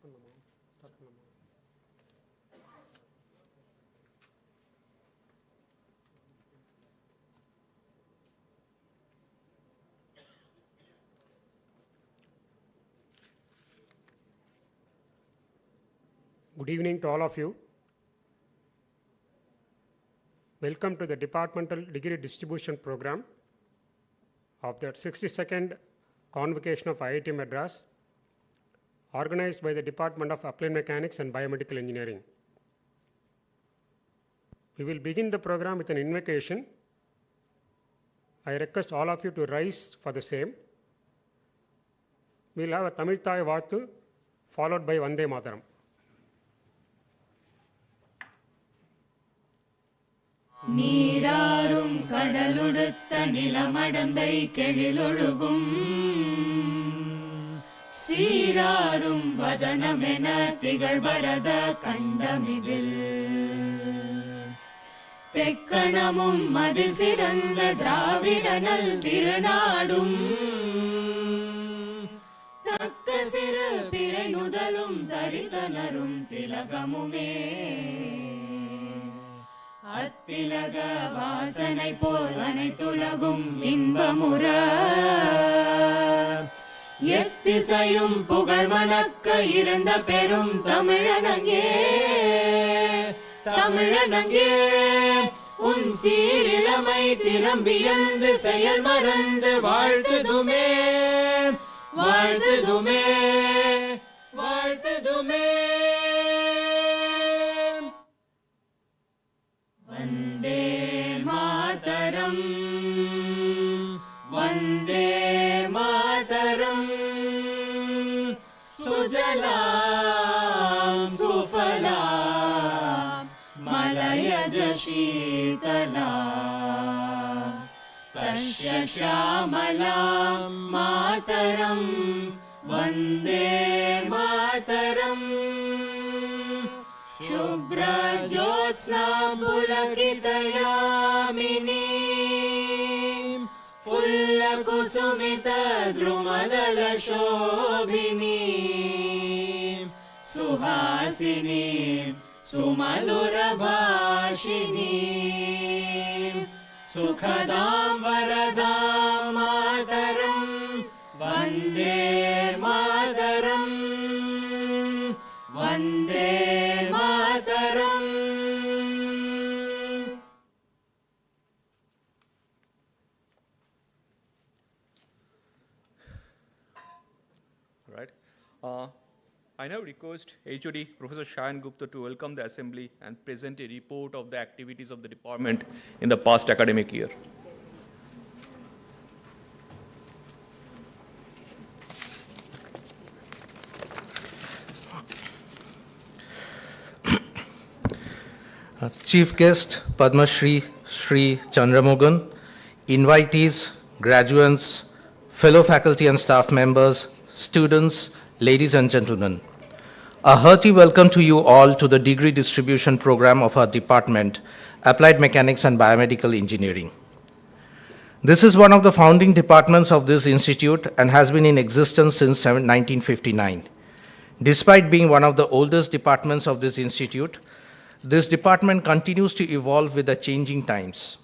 Good evening to all of you. Welcome to the Departmental Degree Distribution Program of the 62nd Convocation of IIT Madras, organized by the Department of Applied Mechanics and Biomedical Engineering. We will begin the program with an invocation. I request all of you to rise for the same. We will have a Tamil Thai Vaathu followed by Vande Mataram. நீராறும் கடலுடுத்த நிலமடந்தை கெழிலொழுகும் சீராறும் வதனமென திகழ்பரத கண்டமிதில் தெக்கணமும் மதில் சிறந்த திராவிடனல் திருநாடும் தக்க சிறு பிறை நுதலும் தரிதனரும் திலகமுமே அத்திலக வாசனை போல் அனைத்துலகும் இன்பமுற எத்திசையும் புகழ் மணக்க இருந்த பெரும் தமிழனங்கே தமிழனங்கே உன் சீரிழமை திறம்பியந்து செயல் மறந்து வாழ்த்துதுமே வாழ்த்துதுமே வாழ்த்துதுமே. வந்தே மாதரம் வந்தே மாதரம் சுஜலாம் சுஃபலாம் மலயஜ சீதலாம் சஸ்யஷ்யாமலாம் மாதரம் வந்தே மாதரம் शुभ्रज्योत्स्ना पुलकितयामिनी फुल्लकुसुमित द्रुमदलशोभिनी सुहासिनी सुमधुरभाषिनी सुखदां वरदां मातरं वन्दे मातरं Vande Mataram. Right. I now request HOD Professor Shayan Gupta to welcome the Assembly and present a report of the activities of the department in the past academic year. Chief Guest Padma Shri Sri Chandramogan, invitees, graduates, fellow faculty and staff members, students, ladies and gentlemen. A hearty welcome to you all to the degree distribution program of our department, Applied Mechanics and Biomedical Engineering. This is one of the founding departments of this institute and has been in existence since 1959. Despite being one of the oldest departments of this institute, this department continues to evolve with the changing times.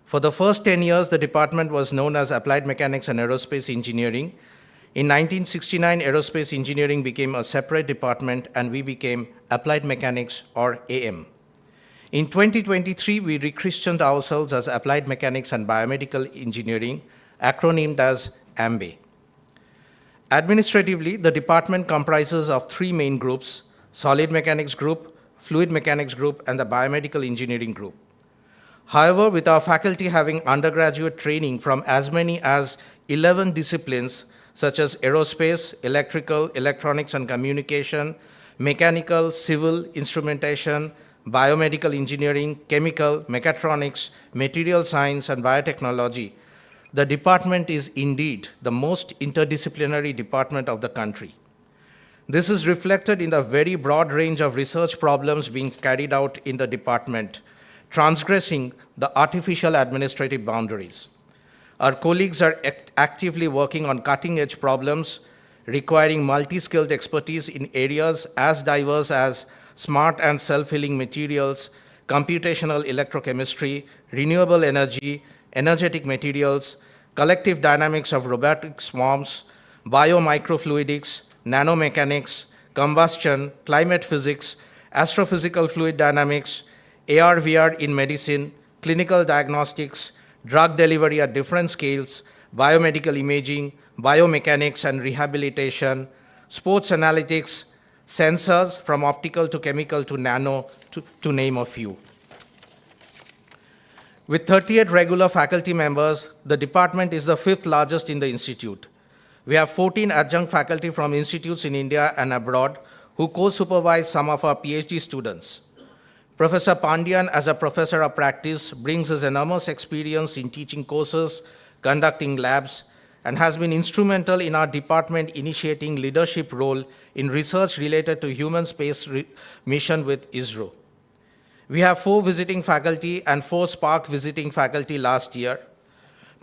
For the first 10 years, the department was known as Applied Mechanics and Aerospace Engineering. In 1969, Aerospace Engineering became a separate department and we became Applied Mechanics or AM. In 2023, we rechristened ourselves as Applied Mechanics and Biomedical Engineering, acronymed as AMBE. Administratively, the department comprises of three main groups: Solid Mechanics Group, Fluid Mechanics Group, and the Biomedical Engineering Group. However, with our faculty having undergraduate training from as many as 11 disciplines such as aerospace, electrical, electronics and communication, mechanical, civil, instrumentation, biomedical engineering, chemical, mechatronics, material science, and biotechnology, the department is indeed the most interdisciplinary department of the country. This is reflected in the very broad range of research problems being carried out in the department, transgressing the artificial administrative boundaries. Our colleagues are actively working on cutting-edge problems requiring multi-skilled expertise in areas as diverse as smart and self-healing materials, computational electrochemistry, renewable energy, energetic materials, collective dynamics of robotic swarms, biomicrofluidics, nanomechanics, combustion, climate physics, astrophysical fluid dynamics, AR/VR in medicine, clinical diagnostics, drug delivery at different scales, biomedical imaging, biomechanics and rehabilitation, sports analytics, sensors from optical to chemical to nano, to name a few. With 38 regular faculty members, the department is the 5th largest in the institute. We have 14 adjunct faculty from institutes in India and abroad who co-supervise some of our PhD students. Professor Pandian, as a professor of practice, brings his enormous experience in teaching courses, conducting labs, and has been instrumental in our department initiating leadership role in research related to human space mission with ISRO. We have 4 visiting faculty and 4 Spark visiting faculty last year.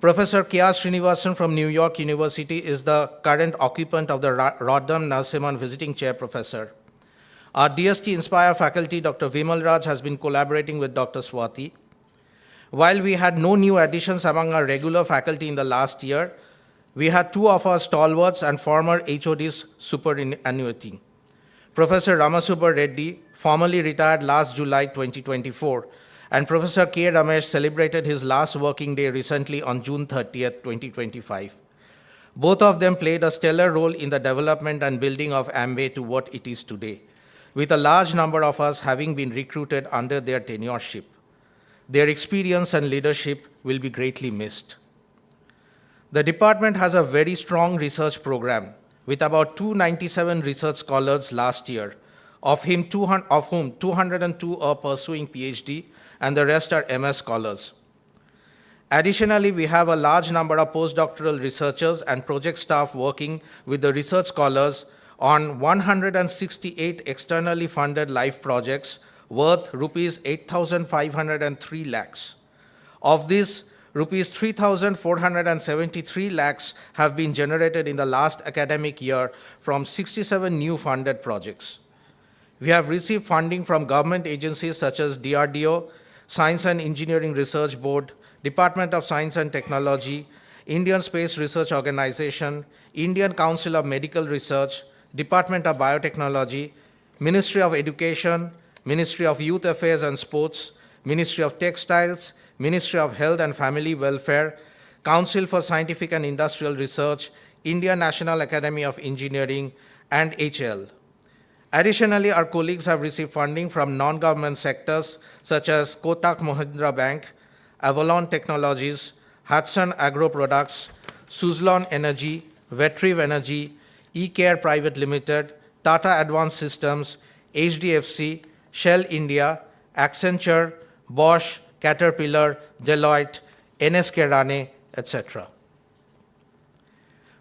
Professor K.R. Srinivasan from New York University is the current occupant of the Rodham Narasimhan Visiting Chair Professor. Our DST Inspire faculty, Dr. Vimal Raj, has been collaborating with Dr. Swati. While we had no new additions among our regular faculty in the last year, we had 2 of our stalwarts and former HODs superannuating. Professor Ramasubba Reddy, formally retired last July 2024, and Professor K. Ramesh celebrated his last working day recently on June 30th, 2025. Both of them played a stellar role in the development and building of Amway to what it is today, with a large number of us having been recruited under their tenureship. Their experience and leadership will be greatly missed. The department has a very strong research program, with about 297 research scholars last year, of whom 202 are pursuing PhD, and the rest are MS scholars. Additionally, we have a large number of postdoctoral researchers and project staff working with the research scholars on 168 externally funded life projects worth rupees 8,503 lakhs. Of this, rupees 3,473 lakhs have been generated in the last academic year from 67 new funded projects. We have received funding from government agencies such as DRDO, Science and Engineering Research Board, Department of Science and Technology, Indian Space Research Organization, Indian Council of Medical Research, Department of Biotechnology, Ministry of Education, Ministry of Youth Affairs and Sports, Ministry of Textiles, Ministry of Health and Family Welfare, Council for Scientific and Industrial Research, Indian National Academy of Engineering, and HL. Additionally, our colleagues have received funding from non-government sectors such as Kotak Mahindra Bank, Avalon Technologies, Hudson Agro Products, Suzlon Energy, Vetriv Energy, eCare Private Limited, Tata Advanced Systems, HDFC, Shell India, Accenture, Bosch, Caterpillar, Deloitte, NSK Rane, etc.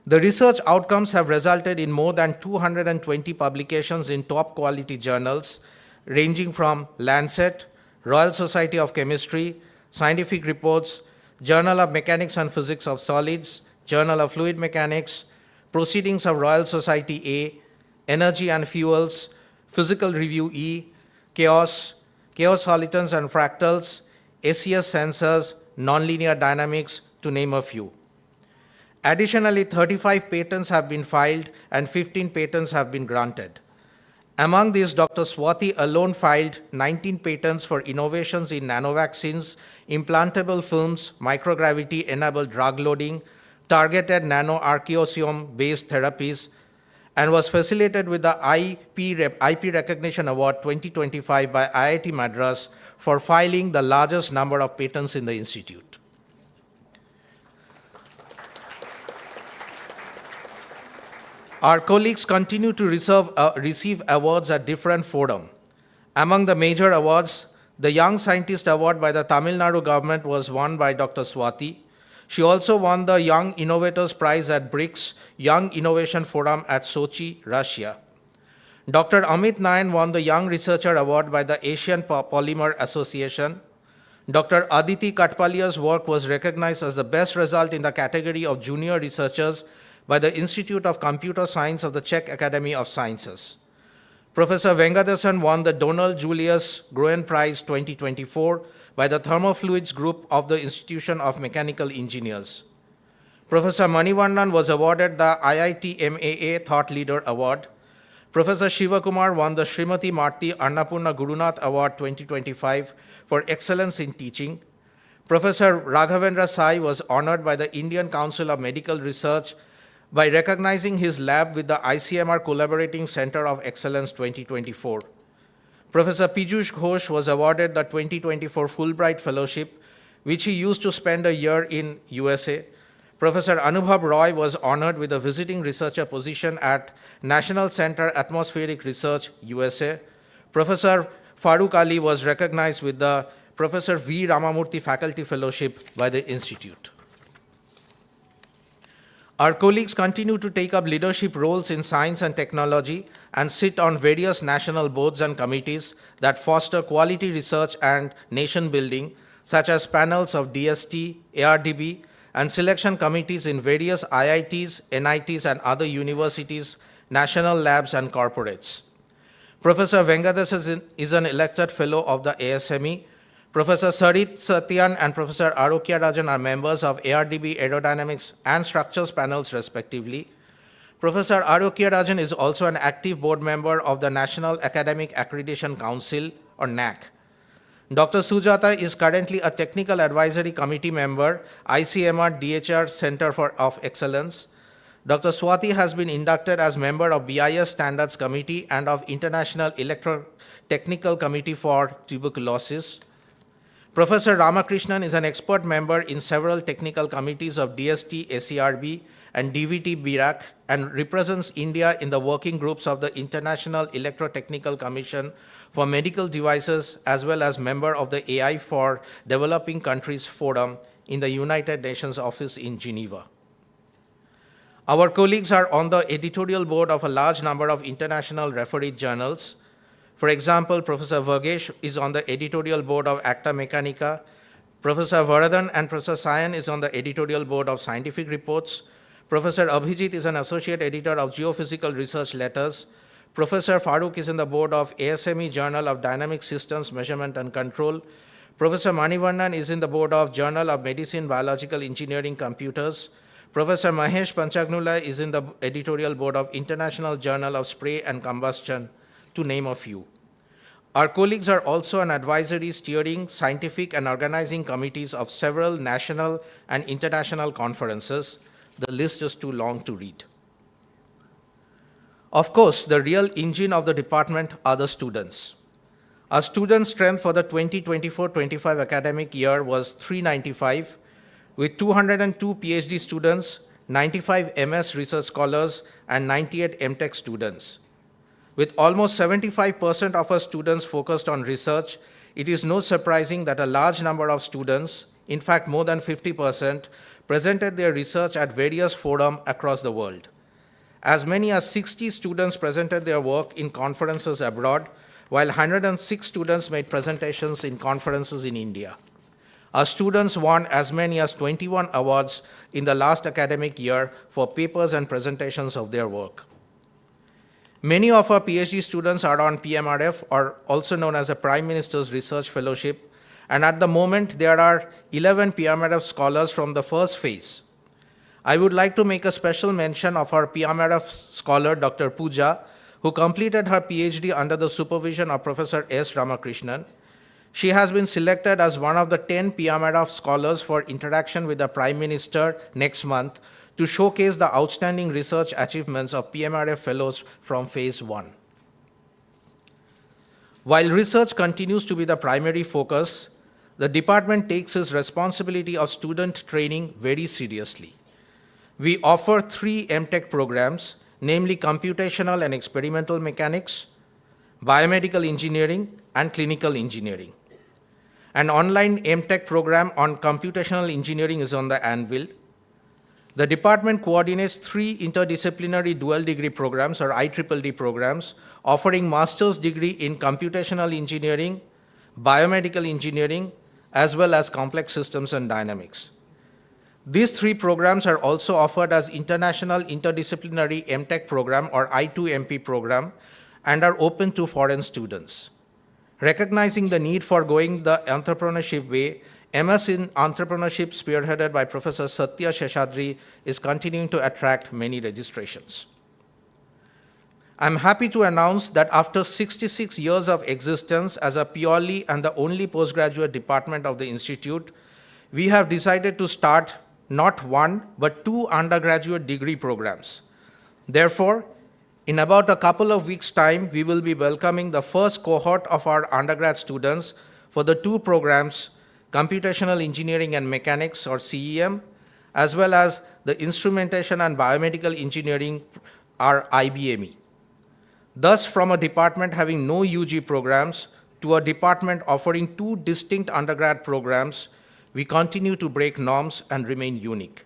The research outcomes have resulted in more than 220 publications in top quality journals, ranging from Lancet, Royal Society of Chemistry, Scientific Reports, Journal of Mechanics and Physics of Solids, Journal of Fluid Mechanics, Proceedings of Royal Society A, Energy and Fuels, Physical Review E, Chaos Solitons and Fractals, SES Sensors, Nonlinear Dynamics, to name a few. Additionally, 35 patents have been filed and 15 patents have been granted. Among these, Dr. Swati alone filed 19 patents for innovations in nanovaccines, implantable films, microgravity-enabled drug loading, targeted nanoarchaeosium-based therapies, and was facilitated with the IP Recognition Award 2025 by IIT Madras for filing the largest number of patents in the institute. Our colleagues continue to receive awards at different forums. Among the major awards, the Young Scientist Award by the Tamil Nadu government was won by Dr. Swati. She also won the Young Innovators Prize at BRICS Young Innovation Forum at Sochi, Russia. Dr. Amit Nayan won the Young Researcher Award by the Asian Polymer Association. Dr. Aditi Katpalia's work was recognized as the best result in the category of junior researchers by the Institute of Computer Science of the Czech Academy of Sciences. Professor Vengadesan won the Donald Julius Groen Prize 2024 by the Thermofluids Group of the Institution of Mechanical Engineers. Professor Manivannan was awarded the IIT MAA Thought Leader Award. Professor Shivakumar won the Srimati Marti Annapurna Gurunath Award 2025 for excellence in teaching. Professor Raghavendra Sai was honored by the Indian Council of Medical Research by recognizing his lab with the ICMR Collaborating Center of Excellence 2024. Professor Piyush Ghosh was awarded the 2024 Fulbright Fellowship, which he used to spend a year in USA. Professor Anubhav Roy was honored with a visiting researcher position at National Center Atmospheric Research, USA. Professor Farooq Ali was recognized with the Professor V. Ramamurthy Faculty Fellowship by the Institute. Our colleagues continue to take up leadership roles in science and technology and sit on various national boards and committees that foster quality research and nation building, such as panels of DST, ARDB, and selection committees in various IITs, NITs, and other universities, national labs, and corporates. Professor Vengadesan is an elected fellow of the ASME. Professor Sarit Satyan and Professor Arokya Rajan are members of ARDB Aerodynamics and Structures panels, respectively. Professor Arokya Rajan is also an active board member of the National Academic Accreditation Council, or NAC. Dr. Sujata is currently a Technical Advisory Committee member, ICMR DHR Center of Excellence. Dr. Swati has been inducted as member of BIS Standards Committee and of International Electrotechnical Committee for Tuberculosis. Professor Ramakrishnan is an expert member in several technical committees of DST, SERB, and DVT BIRAC, and represents India in the working groups of the International Electrotechnical Commission for Medical Devices, as well as member of the AI for Developing Countries Forum in the United Nations Office in Geneva. Our colleagues are on the editorial board of a large number of international refereed journals. For example, Professor Varghese is on the editorial board of Acta Mechanica. Professor Varadan and Professor Sayan is on the editorial board of Scientific Reports. Professor Abhijit is an associate editor of Geophysical Research Letters. Professor Farooq is in the board of ASME Journal of Dynamic Systems Measurement and Control. Professor Manivannan is in the board of Journal of Medicine, Biological Engineering, Computers. Professor Mahesh Panchagnula is in the editorial board of International Journal of Spray and Combustion, to name a few. Our colleagues are also on advisory, steering, scientific, and organizing committees of several national and international conferences. The list is too long to read. Of course, the real engine of the department are the students. Our student strength for the 2024-25 academic year was 395, with 202 PhD students, 95 MS research scholars, and 98 MTech students. With almost 75% of our students focused on research, it is no surprising that a large number of students, in fact more than 50%, presented their research at various forums across the world. As many as 60 students presented their work in conferences abroad, while 106 students made presentations in conferences in India. Our students won as many as 21 awards in the last academic year for papers and presentations of their work. Many of our PhD students are on PMRF, or also known as a Prime Minister's Research Fellowship, and at the moment there are 11 PMRF scholars from the first phase. I would like to make a special mention of our PMRF scholar, Dr. Pooja, who completed her PhD under the supervision of Professor S. Ramakrishnan. She has been selected as one of the 10 PMRF scholars for interaction with the Prime Minister next month to showcase the outstanding research achievements of PMRF fellows from Phase 1. While research continues to be the primary focus, the department takes its responsibility of student training very seriously. We offer 3 MTech programs, namely Computational and Experimental Mechanics, Biomedical Engineering, and Clinical Engineering. An online MTech program on computational engineering is on the anvil. The department coordinates 3 interdisciplinary dual degree programs, or IEEE programs, offering master's degree in computational engineering, biomedical engineering, as well as complex systems and dynamics. These 3 programs are also offered as International Interdisciplinary MTech Program or I2MP program and are open to foreign students. Recognizing the need for going the entrepreneurship way, MS in Entrepreneurship spearheaded by Professor Satya Seshadri is continuing to attract many registrations. I'm happy to announce that after 66 years of existence as a purely and the only postgraduate department of the institute, we have decided to start not 1, but 2 undergraduate degree programs. Therefore, in about a couple of weeks' time, we will be welcoming the first cohort of our undergrad students for the 2 programs, Computational Engineering and Mechanics or CEM, as well as the Instrumentation and Biomedical Engineering or IBME. Thus, from a department having no UG programs to a department offering 2 distinct undergrad programs, we continue to break norms and remain unique.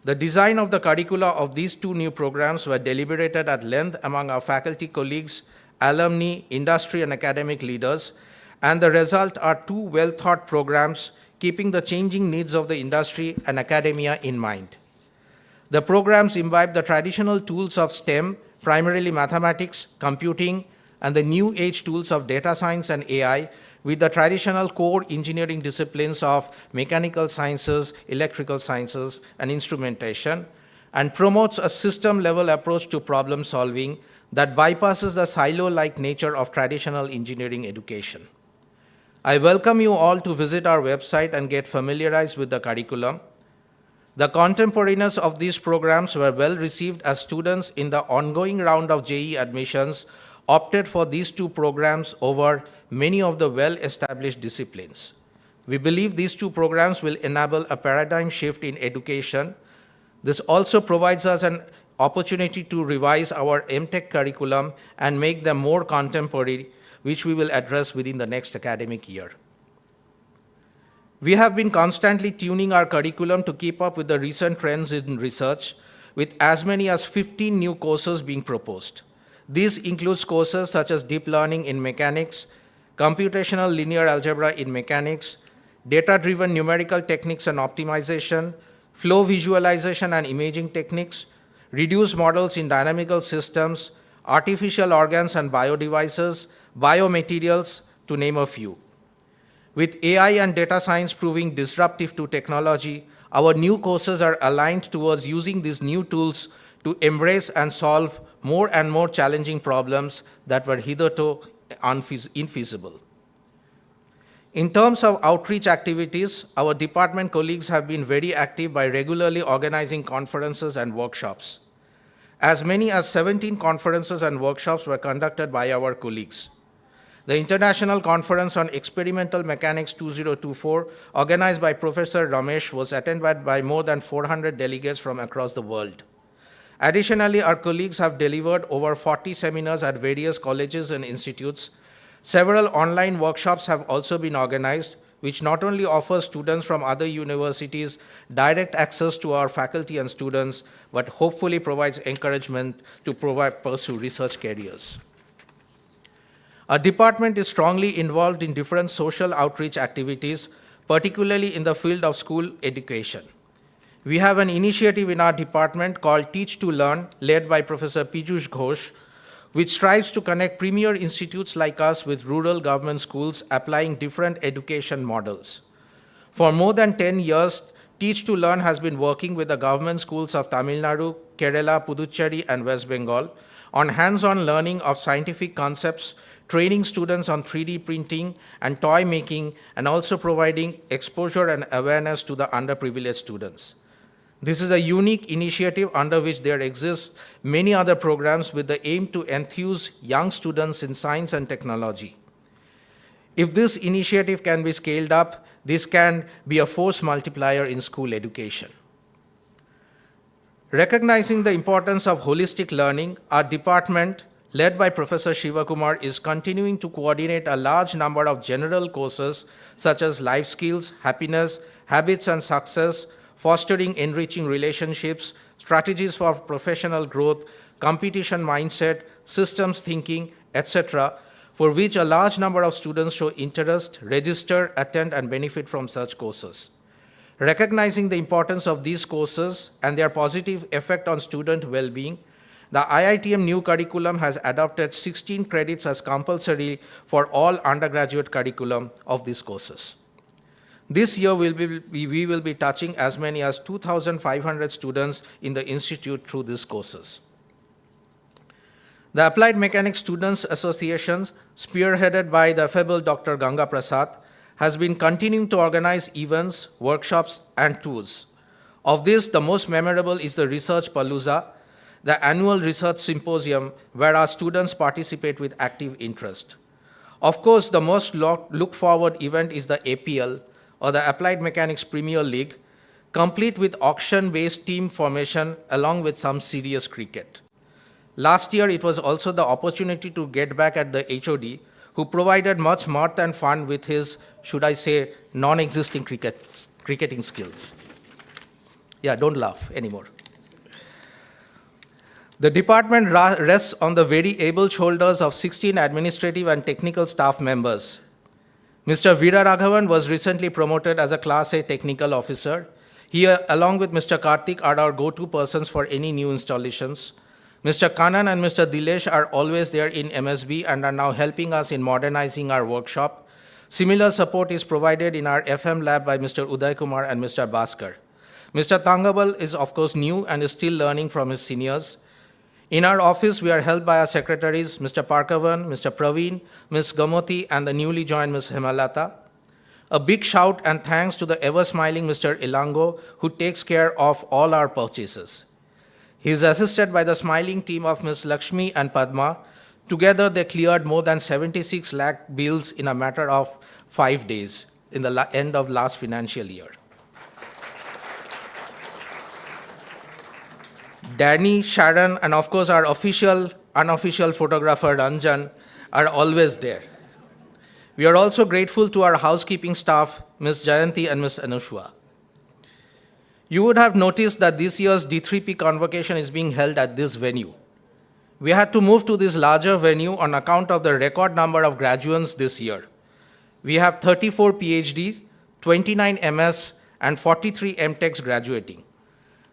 The design of the curricula of these 2 new programs were deliberated at length among our faculty colleagues, alumni, industry and academic leaders, and the result are 2 well-thought programs keeping the changing needs of the industry and academia in mind. The programs imbibe the traditional tools of STEM, primarily mathematics, computing, and the new age tools of data science and AI, with the traditional core engineering disciplines of mechanical sciences, electrical sciences, and instrumentation, and promotes a system-level approach to problem solving that bypasses the silo-like nature of traditional engineering education. I welcome you all to visit our website and get familiarized with the curriculum. The contemporaneous of these programs were well received as students in the ongoing round of JEE admissions opted for these 2 programs over many of the well-established disciplines. We believe these 2 programs will enable a paradigm shift in education. This also provides us an opportunity to revise our MTech curriculum and make them more contemporary, which we will address within the next academic year. We have been constantly tuning our curriculum to keep up with the recent trends in research, with as many as 15 new courses being proposed. These include courses such as deep learning in mechanics, computational linear algebra in mechanics, data-driven numerical techniques and optimization, flow visualization and imaging techniques, reduced models in dynamical systems, artificial organs and biodevices, biomaterials, to name a few. With AI and data science proving disruptive to technology, our new courses are aligned towards using these new tools to embrace and solve more and more challenging problems that were hitherto infeasible. In terms of outreach activities, our department colleagues have been very active by regularly organizing conferences and workshops. As many as 17 conferences and workshops were conducted by our colleagues. The International Conference on Experimental Mechanics 2024, organized by Professor Ramesh, was attended by more than 400 delegates from across the world. Additionally, our colleagues have delivered over 40 seminars at various colleges and institutes. Several online workshops have also been organized, which not only offers students from other universities direct access to our faculty and students, but hopefully provides encouragement to pursue research careers. Our department is strongly involved in different social outreach activities, particularly in the field of school education. We have an initiative in our department called Teach to Learn, led by Professor Piyush Ghosh, which strives to connect premier institutes like us with rural government schools applying different education models. For more than 10 years, Teach to Learn has been working with the government schools of Tamil Nadu, Kerala, Puducherry, and West Bengal on hands-on learning of scientific concepts, training students on 3D printing and toy making, and also providing exposure and awareness to the underprivileged students. This is a unique initiative under which there exist many other programs with the aim to enthuse young students in science and technology. If this initiative can be scaled up, this can be a force multiplier in school education. Recognizing the importance of holistic learning, our department, led by Professor Shivakumar, is continuing to coordinate a large number of general courses such as life skills, happiness, habits and success, fostering enriching relationships, strategies for professional growth, competition mindset, systems thinking, etc., for which a large number of students show interest, register, attend, and benefit from such courses. Recognizing the importance of these courses and their positive effect on student well-being, the IITM new curriculum has adopted 16 credits as compulsory for all undergraduate curriculum of these courses. This year, we will be touching as many as 2,500 students in the institute through these courses. The Applied Mechanics Students Association, spearheaded by the affable Dr. Ganga Prasad, has been continuing to organize events, workshops, and tours. Of this, the most memorable is the Research Palooza, the annual research symposium where our students participate with active interest. Of course, the most look forward event is the APL, or the Applied Mechanics Premier League, complete with auction-based team formation along with some serious cricket. Last year, it was also the opportunity to get back at the HOD, who provided much mirth and fun with his, should I say, non-existing cricketing skills. Yeah, don't laugh anymore. The department rests on the very able shoulders of 16 administrative and technical staff members. Mr. Veera Raghavan was recently promoted as a Class A technical officer. He, along with Mr. Karthik, are our go-to persons for any new installations. Mr. Kanan and Mr. Dilesh are always there in MSB and are now helping us in modernizing our workshop. Similar support is provided in our FM lab by Mr. Uday Kumar and Mr. Bhaskar. Mr. Thangabal is, of course, new and is still learning from his seniors. In our office, we are helped by our secretaries, Mr. Parkavan, Mr. Praveen, Ms. Gamoti, and the newly joined Ms. Himalata. A big shout and thanks to the ever-smiling Mr. Ilango, who takes care of all our purchases. He is assisted by the smiling team of Ms. Lakshmi and Padma. Together, they cleared more than 76 lakh bills in a matter of 5 days in the end of last financial year. Danny, Sharon, and of course our unofficial photographer Ranjan are always there. We are also grateful to our housekeeping staff, Ms. Jayanti and Ms. Anushwa. You would have noticed that this year's D3P convocation is being held at this venue. We had to move to this larger venue on account of the record number of graduates this year. We have 34 PhDs, 29 MS, and 43 MTechs graduating.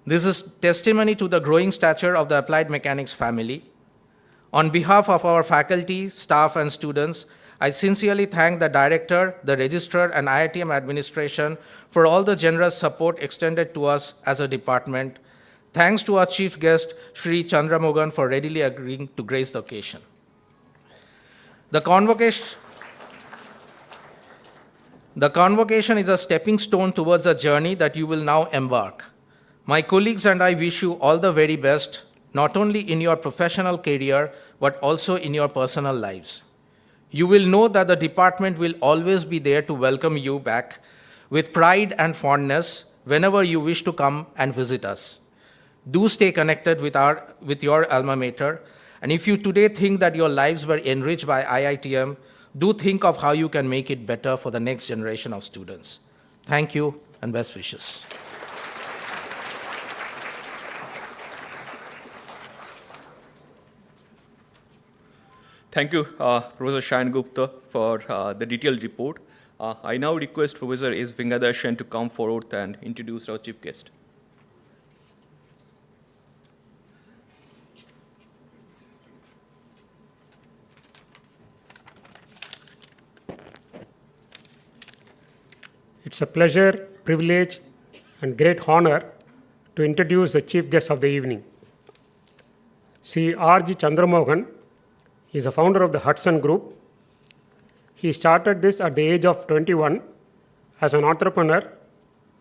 This is testimony to the growing stature of the Applied Mechanics family. On behalf of our faculty, staff, and students, I sincerely thank the director, the registrar, and IITM administration for all the generous support extended to us as a department. Thanks to our chief guest, Shri Chandramogan, for readily agreeing to grace the occasion. The convocation is a stepping stone towards a journey that you will now embark. My colleagues and I wish you all the very best, not only in your professional career, but also in your personal lives. You will know that the department will always be there to welcome you back with pride and fondness whenever you wish to come and visit us. Do stay connected with your alma mater, and if you today think that your lives were enriched by IITM, do think of how you can make it better for the next generation of students. Thank you and best wishes. Thank you, Professor Shayan Gupta, for the detailed report. I now request Professor S. Vengadashan to come forward and introduce our chief guest. It's a pleasure, privilege, and great honor to introduce the chief guest of the evening. Sri R.G. Chandramogan is a founder of the Hudson Group. He started this at the age of 21 as an entrepreneur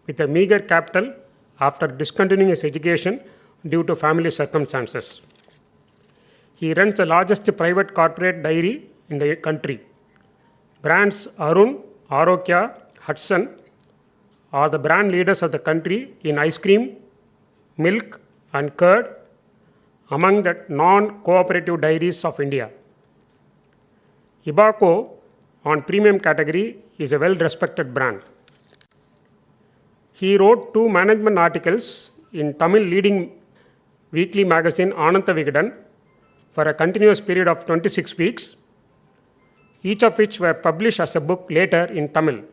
with a meager capital after discontinuing his education due to family circumstances. He runs the largest private corporate dairy in the country. Brands Arun, Arokya, Hudson are the brand leaders of the country in ice cream, milk, and curd among the non-cooperative dairies of India. Ibaco, on premium category, is a well-respected brand. He wrote 2 management articles in Tamil leading weekly magazine Anantha Vigadan for a continuous period of 26 weeks, each of which were published as a book later in Tamil.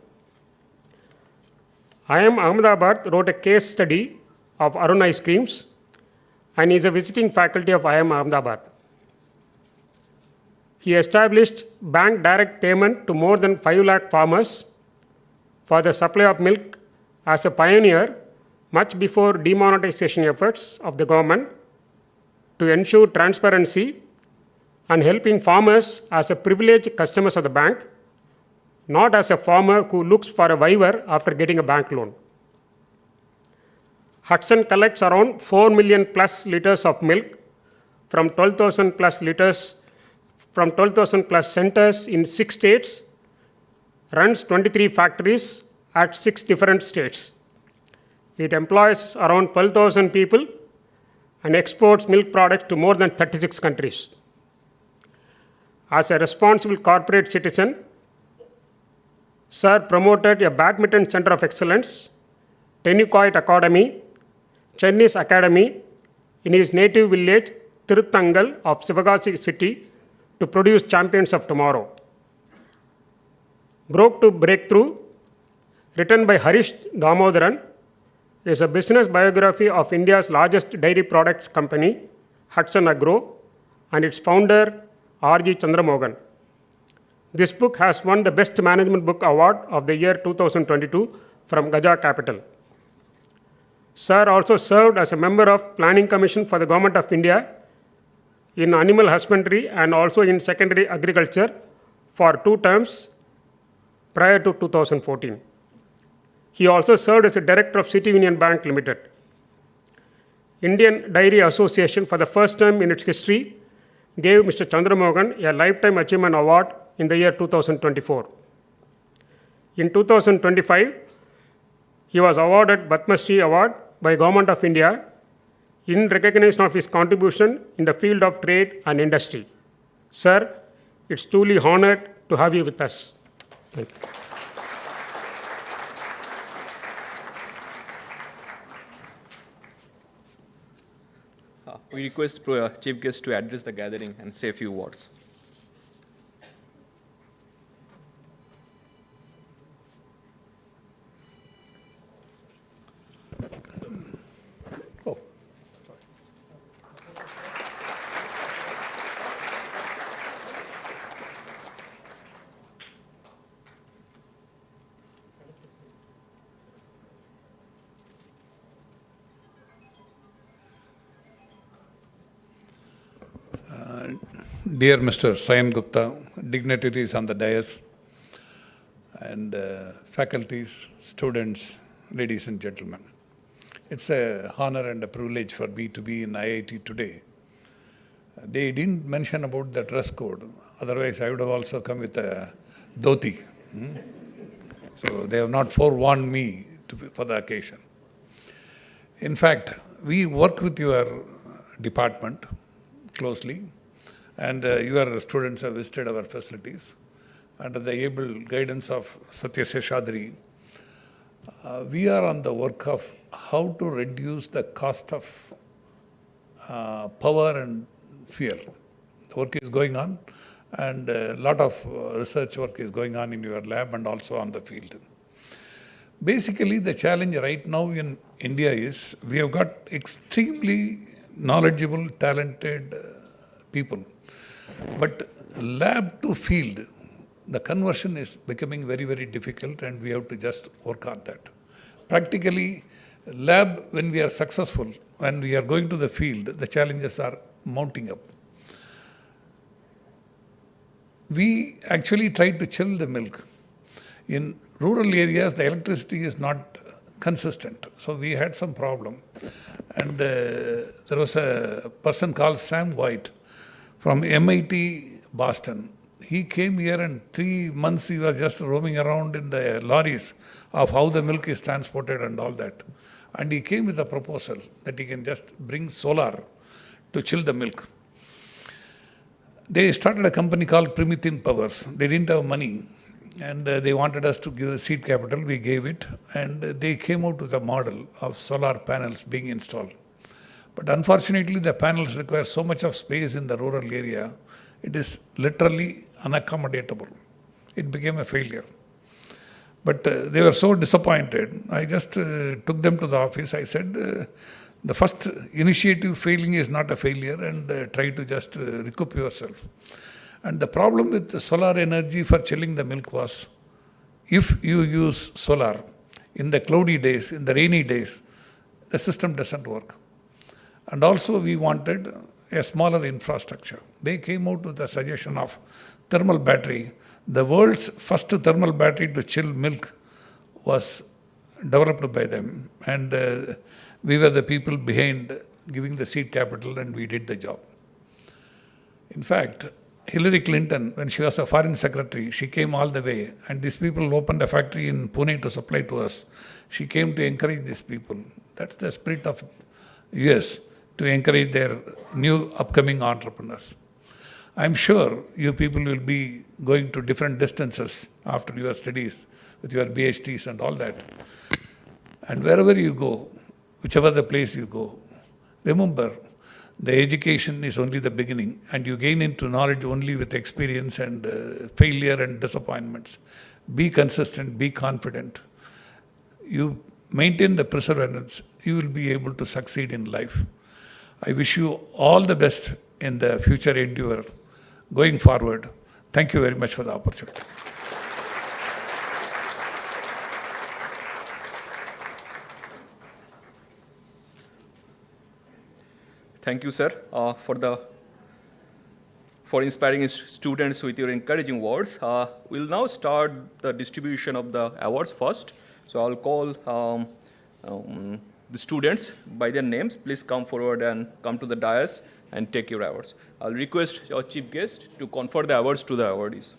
IIM Ahmedabad wrote a case study of Arun Ice Creams and is a visiting faculty of IIM Ahmedabad. He established bank direct payment to more than 5 lakh farmers for the supply of milk as a pioneer much before demonetization efforts of the government to ensure transparency and helping farmers as a privileged customers of the bank, not as a farmer who looks for a waiver after getting a bank loan. Hudson collects around 4 million plus liters of milk from 12,000 plus liters from 12,000 plus centers in 6 states, runs 23 factories at 6 different states. It employs around 12,000 people and exports milk products to more than 36 countries. As a responsible corporate citizen, Sir promoted a badminton center of excellence, Tennis Academy, Chinese Academy in his native village Tiruthangal of Sivagasi city to produce champions of tomorrow. Broke to Breakthrough, written by Harish Damodaran, is a business biography of India's largest dairy products company, Hudson Agro, and its founder, R.G. Chandramogan. This book has won the Best Management Book Award of the year 2022 from Gaja Capital. Sir also served as a member of Planning Commission for the Government of India in animal husbandry and also in secondary agriculture for 2 terms prior to 2014. He also served as a director of City Union Bank Limited. Indian Dairy Association, for the first time in its history, gave Mr. Chandramogan a Lifetime Achievement Award in the year 2024. In 2025, he was awarded Padma Shri Award by Government of India in recognition of his contribution in the field of trade and industry. Sir, it's truly honored to have you with us. Thank you. We request Chief Guest to address the gathering and say a few words. Dear Mr. Sayan Gupta, dignitaries on the dais, and faculties, students, ladies and gentlemen. It's an honor and a privilege for me to be in IIT today. They didn't mention about the dress code. Otherwise, I would have also come with a dhoti. So they have not forewarned me for the occasion. In fact, we work with your department closely, and your students have visited our facilities. Under the able guidance of Satya Seshadri, we are on the work of how to reduce the cost of power and fuel. The work is going on, and a lot of research work is going on in your lab and also on the field. Basically, the challenge right now in India is we have got extremely knowledgeable, talented people. But lab to field, the conversion is becoming very, very difficult, and we have to just work on that. Practically, lab, when we are successful, when we are going to the field, the challenges are mounting up. We actually tried to chill the milk. In rural areas, the electricity is not consistent, so we had some problem. And there was a person called Sam White from MIT Boston. He came here, and 3 months he was just roaming around in the lorries of how the milk is transported and all that. And he came with a proposal that he can just bring solar to chill the milk. They started a company called Primithin Powers. They didn't have money, and they wanted us to give the seed capital. We gave it, and they came out with a model of solar panels being installed. But unfortunately, the panels require so much of space in the rural area, it is literally unaccommodatable. It became a failure. But they were so disappointed. I just took them to the office. I said, the first initiative failing is not a failure, and try to just recoup yourself. And the problem with the solar energy for chilling the milk was, if you use solar in the cloudy days, in the rainy days, the system doesn't work. And also we wanted a smaller infrastructure. They came out with the suggestion of thermal battery. The world's first thermal battery to chill milk was developed by them. And we were the people behind giving the seed capital, and we did the job. In fact, Hillary Clinton, when she was a foreign secretary, she came all the way, and these people opened a factory in Pune to supply to us. She came to encourage these people. That's the spirit of US, to encourage their new upcoming entrepreneurs. I'm sure you people will be going to different distances after your studies with your PhDs and all that. And wherever you go, whichever the place you go, remember, the education is only the beginning, and you gain into knowledge only with experience and failure and disappointments. Be consistent, be confident. You maintain the perseverance, you will be able to succeed in life. I wish you all the best in the future endeavor going forward. Thank you very much for the opportunity. Thank you, sir, for inspiring his students with your encouraging words. We'll now start the distribution of the awards first. So I'll call the students by their names. Please come forward and come to the dais and take your awards. I'll request our chief guest to confer the awards to the awardees.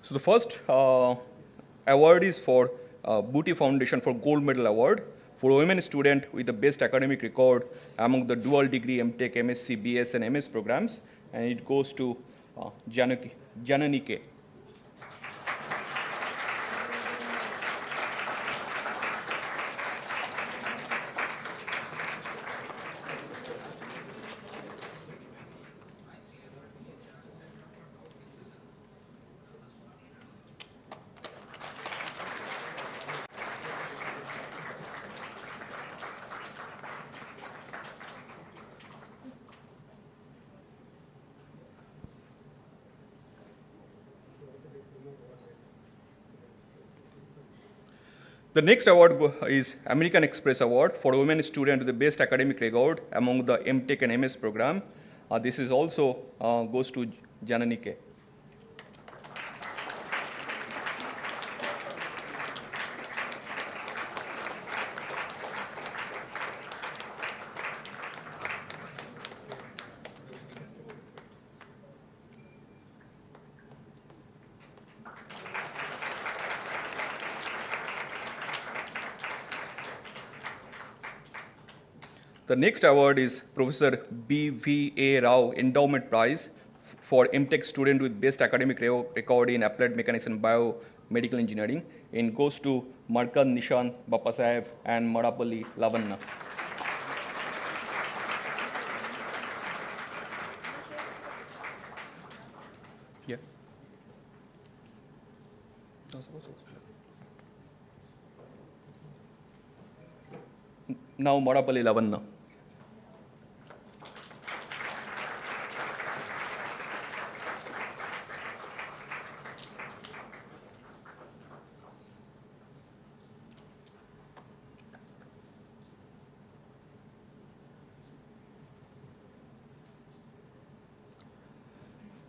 So the first award is for Booty Foundation for Gold Medal Award for women student with the best academic record among the dual degree MTech, MSc, BS and MS programs, and it goes to Janani K. The next award is American Express Award for women student with the best academic record among the MTech and MS program. This is also goes to Janani K. The next award is Professor B.V.A. Rao Endowment Prize for MTech student with best academic record in applied mechanics and biomedical engineering. It goes to Markan Nishan Bapasaheb and Madapalli Lavanna. Yeah. Now Madapalli Lavanna.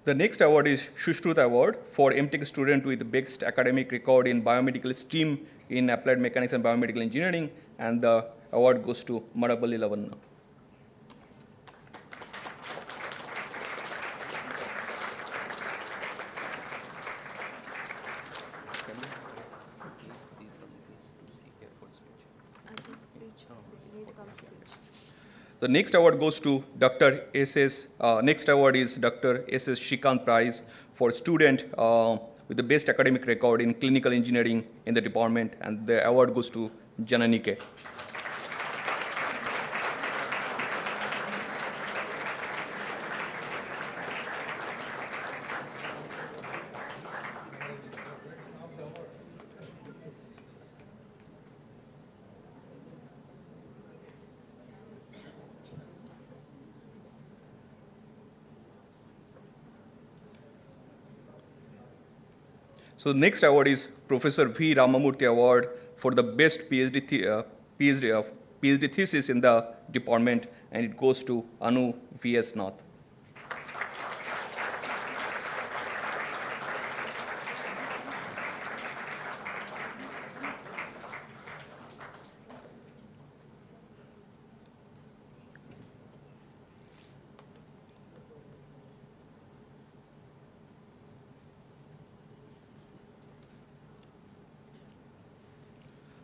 The next award is Shushruta Award for MTech student with best academic record in biomedical stream in applied mechanics and biomedical engineering, and the award goes to Madapalli Lavanna. The next award goes to Dr. S.S. Next award is Dr. S.S. Shikant Prize for student with the best academic record in clinical engineering in the department, and the award goes to Janani K. So the next award is Professor V. Ramamurthy Award for the best PhD thesis in the department, and it goes to Anu V.S. Nath.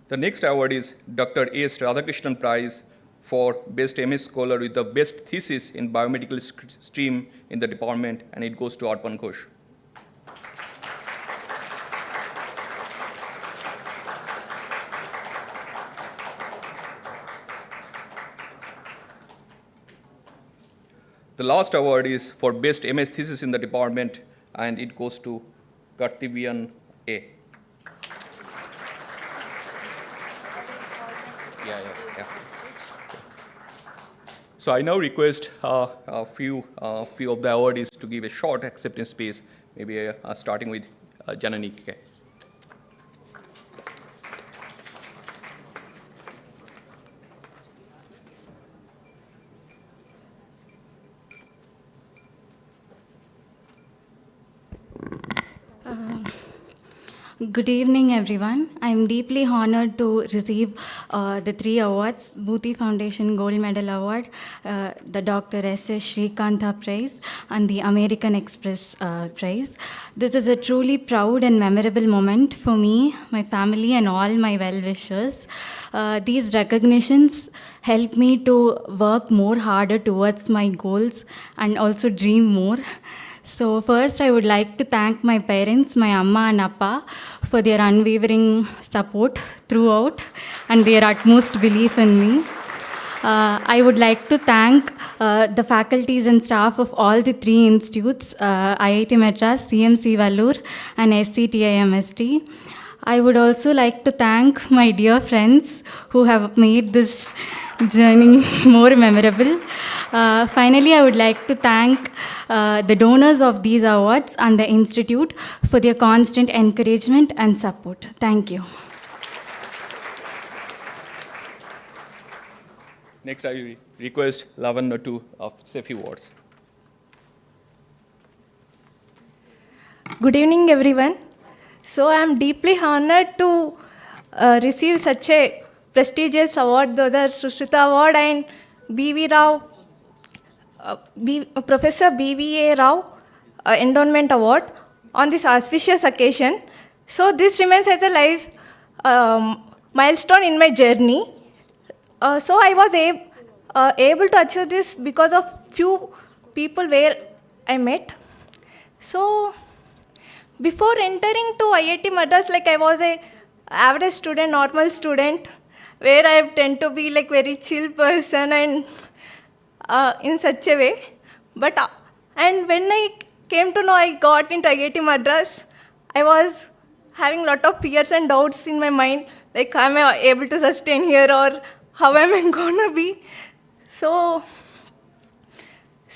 The next award is Dr. S. Radhakrishnan Prize for Best MS Scholar with the best thesis in Biomedical stream in the department, and it goes to Arpan Ghosh. The last award is for Best MS Thesis in the department, and it goes to Kartivian A. Yeah. So I now request a few of the awardees to give a short acceptance speech, maybe starting with Janani K. Good evening, everyone. I am deeply honored to receive the 3 awards, Bhuti Foundation Gold Medal Award, the Dr. S.S. Shrikantha Prize, and the American Express Prize. This is a truly proud and memorable moment for me, my family, and all my well-wishers. These recognitions help me to work more harder towards my goals and also dream more. So first, I would like to thank my parents, my Amma and Appa, for their unwavering support throughout and their utmost belief in me. I would like to thank the faculties and staff of all the 3 institutes, IIT Madras, CMC Vellore, and SCTIMST. I would also like to thank my dear friends who have made this journey more memorable. Finally, I would like to thank the donors of these awards and the Institute for their constant encouragement and support. Thank you. Next, I request Lavan to say a few words. Good evening, everyone. So I am deeply honored to receive such a prestigious award. Those are Sushrita Award and B.V. Rao, Professor B.V.A. Rao Endowment Award on this auspicious occasion. So this remains as a life milestone in my journey. So I was able to achieve this because of few people where I met. So before entering to IIT Madras, like I was a average student, normal student, where I tend to be like very chill person and in such a way. But and when I came to know I got into IIT Madras, I was having a lot of fears and doubts in my mind, like am I able to sustain here or how am I gonna be? So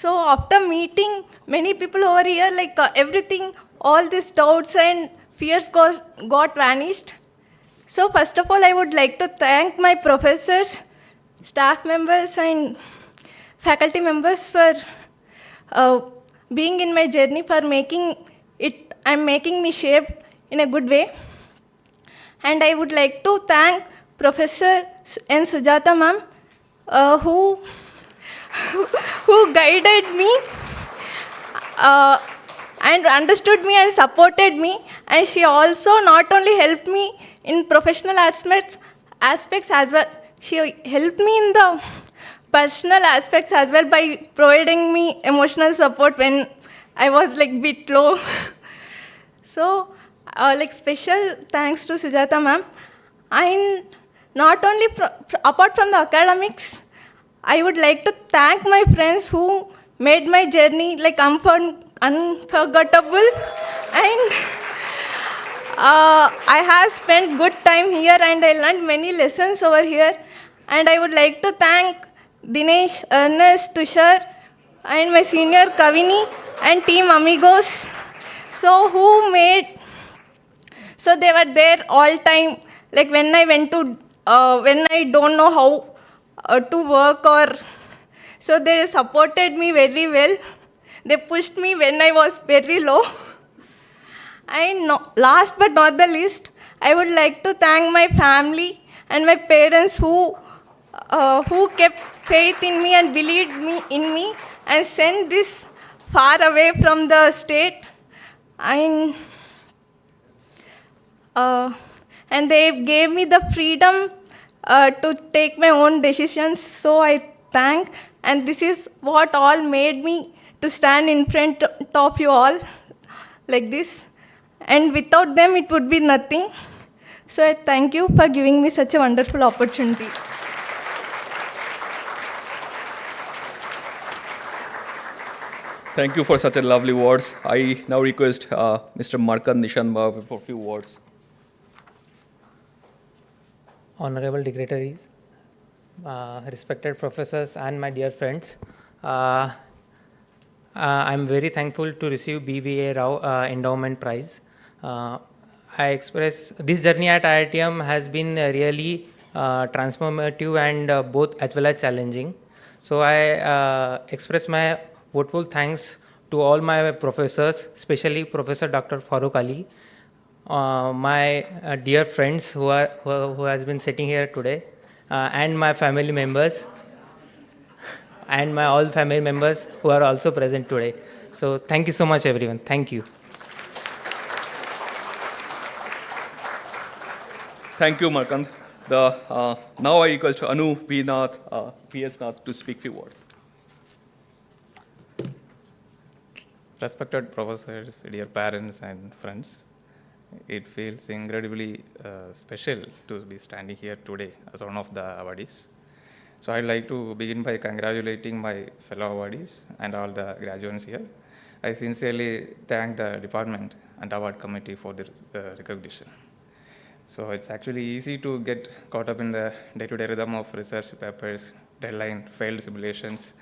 after meeting many people over here, like everything, all these doubts and fears got vanished. So first of all, I would like to thank my professors, staff members, and faculty members for being in my journey, for making me shaped in a good way. And I would like to thank Professor N. Sujata ma'am, who guided me and understood me and supported me. And she also not only helped me in professional aspects as well, she helped me in the personal aspects as well by providing me emotional support when I was like bit low. So like special thanks to Sujata ma'am. And not only apart from the academics, I would like to thank my friends who made my journey like unforgettable. And I have spent good time here and I learned many lessons over here. And I would like to thank Dinesh, Ernest, Tushar, and my senior Kavini and team Amigos, so who made So they were there all time. Like when I went to, when I don't know how to work or, so they supported me very well. They pushed me when I was very low. And last but not the least, I would like to thank my family and my parents who kept faith in me and believed in me and sent this far away from the state. And and they gave me the freedom to take my own decisions. So I thank, and this is what all made me to stand in front of you all like this. And without them, it would be nothing. So I thank you for giving me such a wonderful opportunity. Thank you for such a lovely words. I now request Mr. Markan Nishan for a few words. Honorable dignitaries, respected professors, and my dear friends, I'm very thankful to receive BBA Rao Endowment Prize. I express this journey at IITM has been really transformative and both as well as challenging. So I express my vocal thanks to all my professors, especially Professor Dr. Farooq Ali, my dear friends who has been sitting here today, and my family members, and my all family members who are also present today. So thank you so much, everyone. Thank you. Thank you, Markant. Now I request Anu V. Nath, V.S. Nath to speak few words. Respected professors, dear parents and friends, it feels incredibly special to be standing here today as one of the awardees. So I'd like to begin by congratulating my fellow awardees and all the graduates here. I sincerely thank the department and award committee for this recognition. So it's actually easy to get caught up in the day-to-day rhythm of research papers, deadline, failed simulations.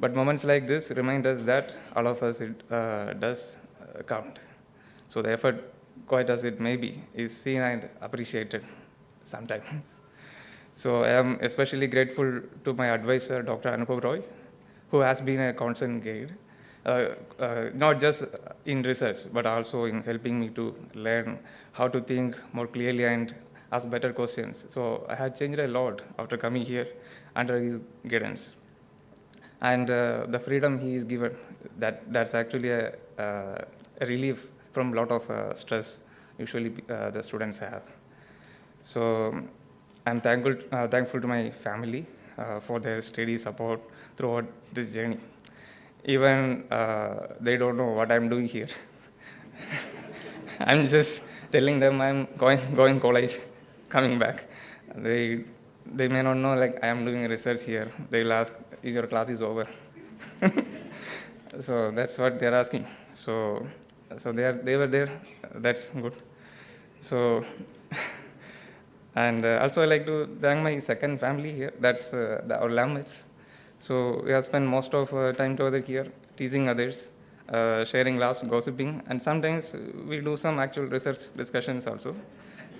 But moments like this remind us that all of us does count. So the effort, quite as it may be, is seen and appreciated sometimes. So I am especially grateful to my advisor, Dr. Anupam Roy, who has been a constant guide, not just in research, but also in helping me to learn how to think more clearly and ask better questions. So I had changed a lot after coming here under his guidance. And the freedom he is given, that's actually a relief from a lot of stress usually the students have. So I'm thankful to my family for their steady support throughout this journey. Even they don't know what I'm doing here. I'm just telling them I'm going college, coming back. They may not know like I am doing research here. They will ask, is your class is over? So that's what they're asking. So they were there. That's good. So and also I like to thank my second family here. That's our landmates. So we have spent most of time together here, teasing others, sharing laughs, gossiping, and sometimes we do some actual research discussions also.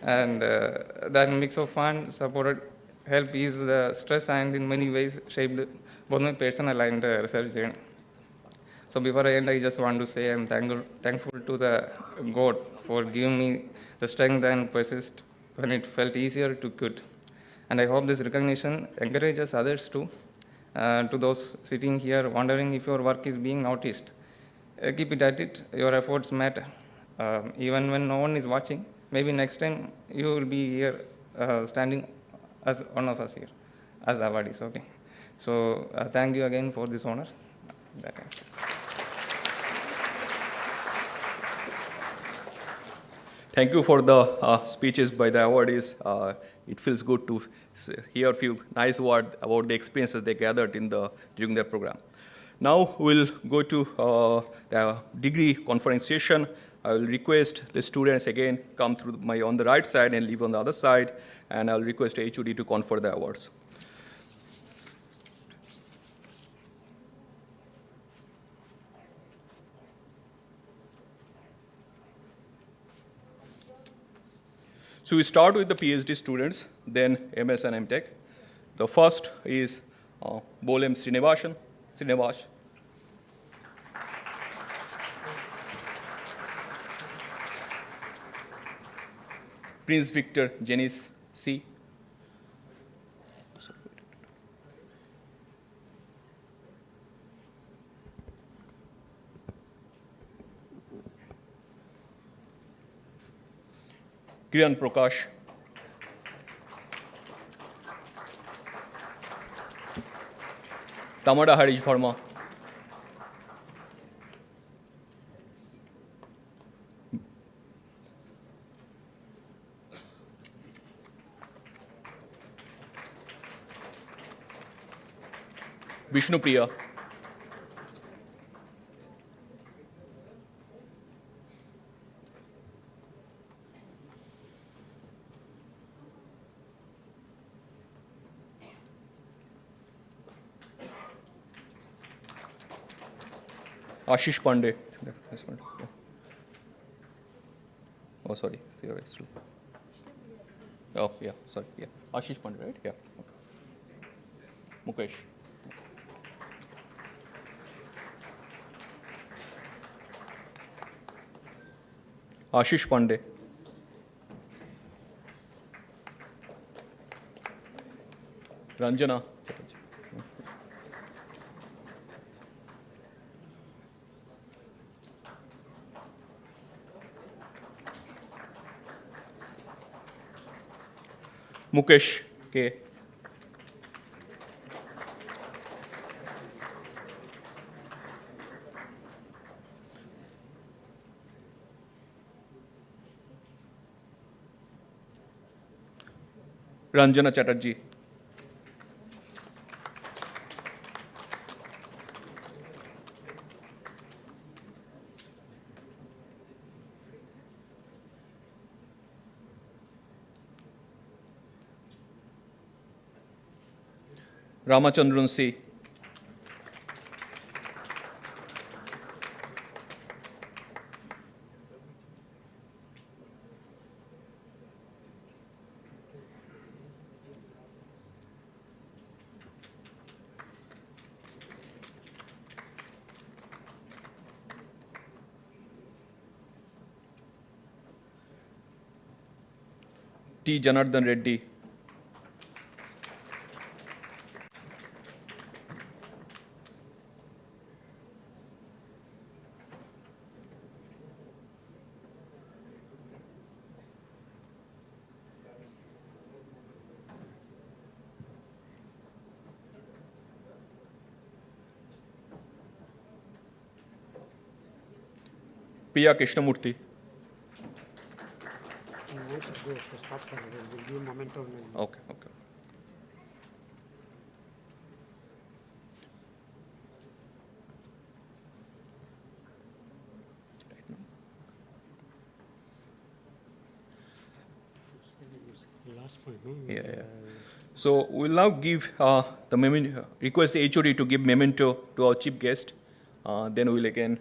And that mix of fun, supported help ease the stress and in many ways shaped both my personal and research journey. So before I end, I just want to say I'm thankful to the God for giving me the strength and persist when it felt easier to quit. And I hope this recognition encourages others too. To those sitting here wondering if your work is being noticed, keep it at it. Your efforts matter. Even when no one is watching, maybe next time you will be here standing as one of us here, as awardees, okay? So thank you again for this honor. Thank you for the speeches by the awardees. It feels good to hear a few nice words about the experiences they gathered during their program. Now we'll go to the degree conference session. I will request the students again come through on the right side and leave on the other side, and I'll request HOD to confer the awards. So we start with the PhD students, then MS and MTech. The first is Bolem Srinivas. Prince Victor Janice C. Kiran Prakash. Tamada Harish Verma. Vishnu Priya. Ashish Pandey. Oh, sorry. You're right. Oh, yeah. Sorry. Yeah. Ashish Pandey, right? Yeah. Okay. Mukesh. Ashish Pandey. Ranjana. Mukesh K. Ranjana Chatterjee. Ramachandran C. T. Janardhan Reddy. Priya Krishnamurthy. Okay, okay. Yeah. So we'll now give the memento, request the HOD to give memento to our chief guest. Then we'll again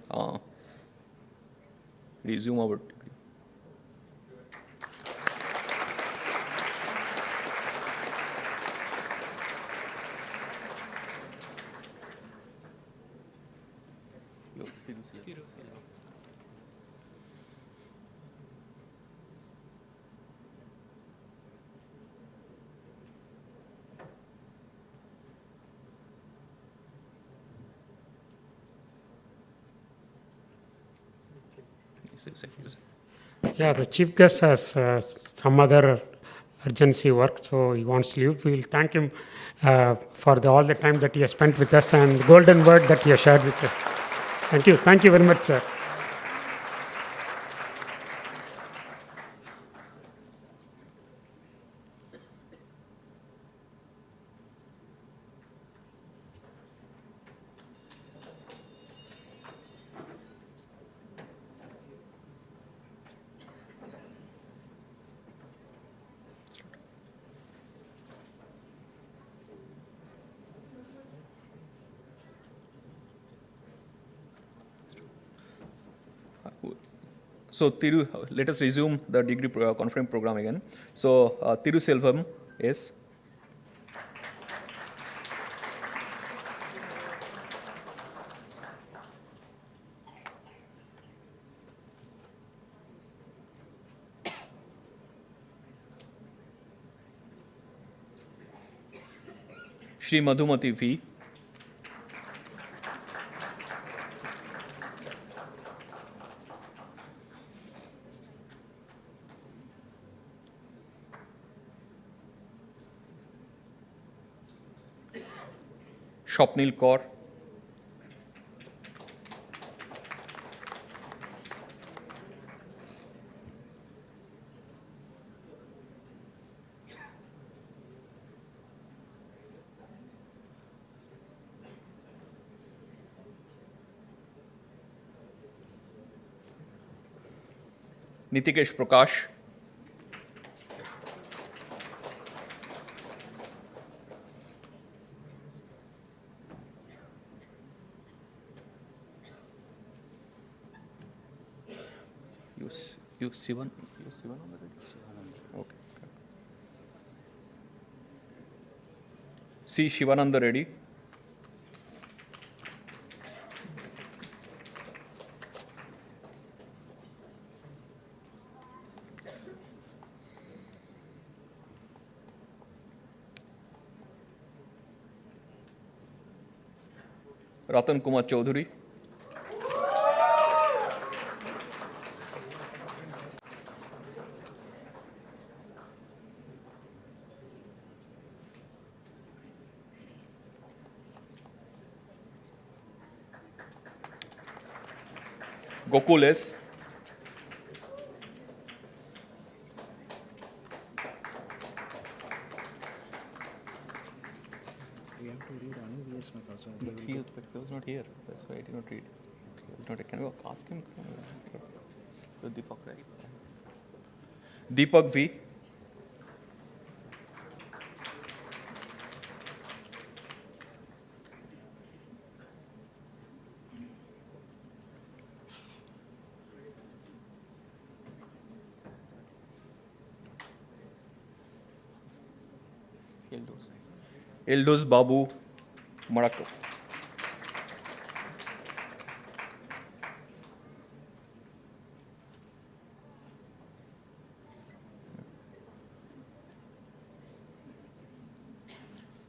resume our degree. Yeah, the chief guest has some other urgency work, so he wants to leave. We'll thank him for all the time that he has spent with us and the golden word that he has shared with us. Thank you. Thank you very much, sir. So, let us resume the degree conference program again. So, Tiruselvam is. Shri Madhumati V. Shopnil Kaur. Nitikesh Prakash. You Sivan on the ready? Okay. C. Shivananda Reddy. Ratan Kumar Chaudhary. Gokul S. But he was not here. That's why I did not read. Can we ask him? Deepak, right? Deepak V. Eldos Babu Marako.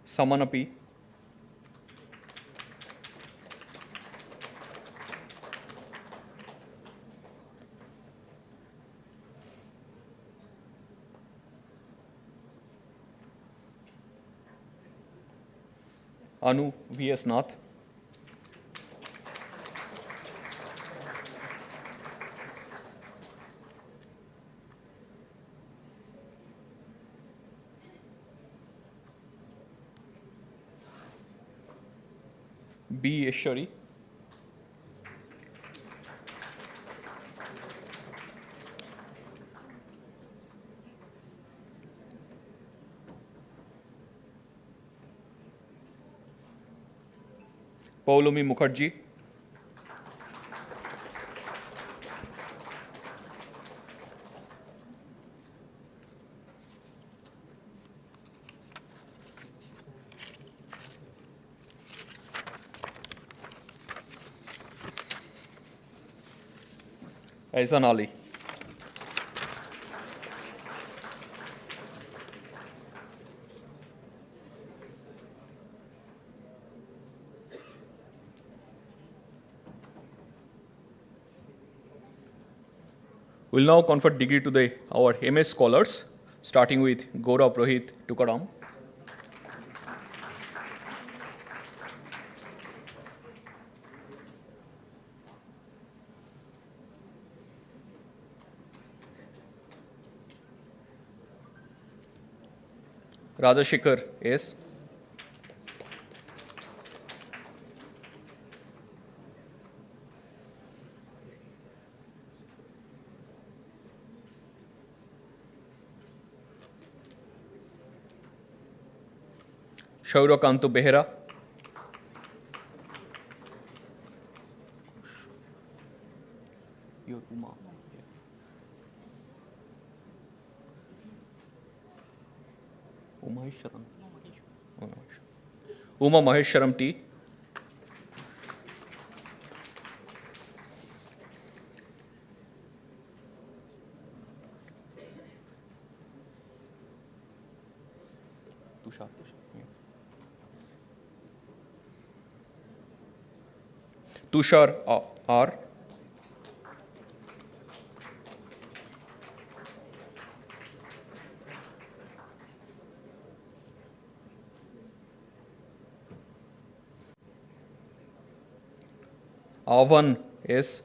Samanapi. Anu V.S. Nath. B. Eshwari. Paulomi Mukherjee. Aisan Ali. We'll now confer degree to our MS scholars, starting with Gaurav Rohit Tukaram. Rajashekhar S. Shaurakanto Behera. Your Uma. Maheshwaram. Uma Maheshwaram T. Tushar R. Avan S.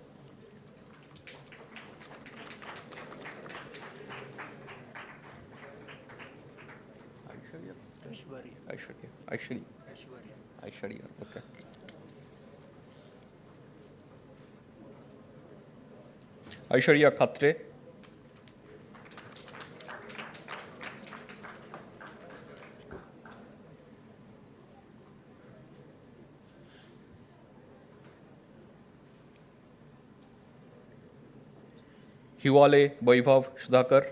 Aishwarya. Okay. Aishwarya Khatre. Hiwale Vaibhav Sudhakar.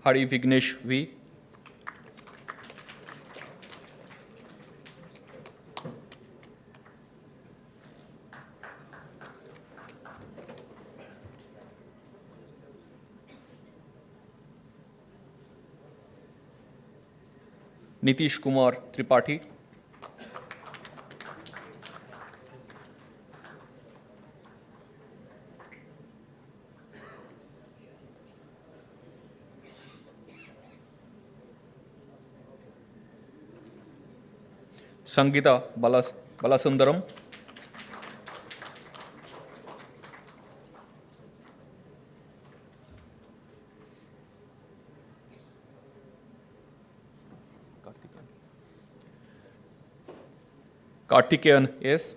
Hari Vignesh V. Nitish Kumar Tripathi. Sangeeta Balasundaram. Karthikeyan S.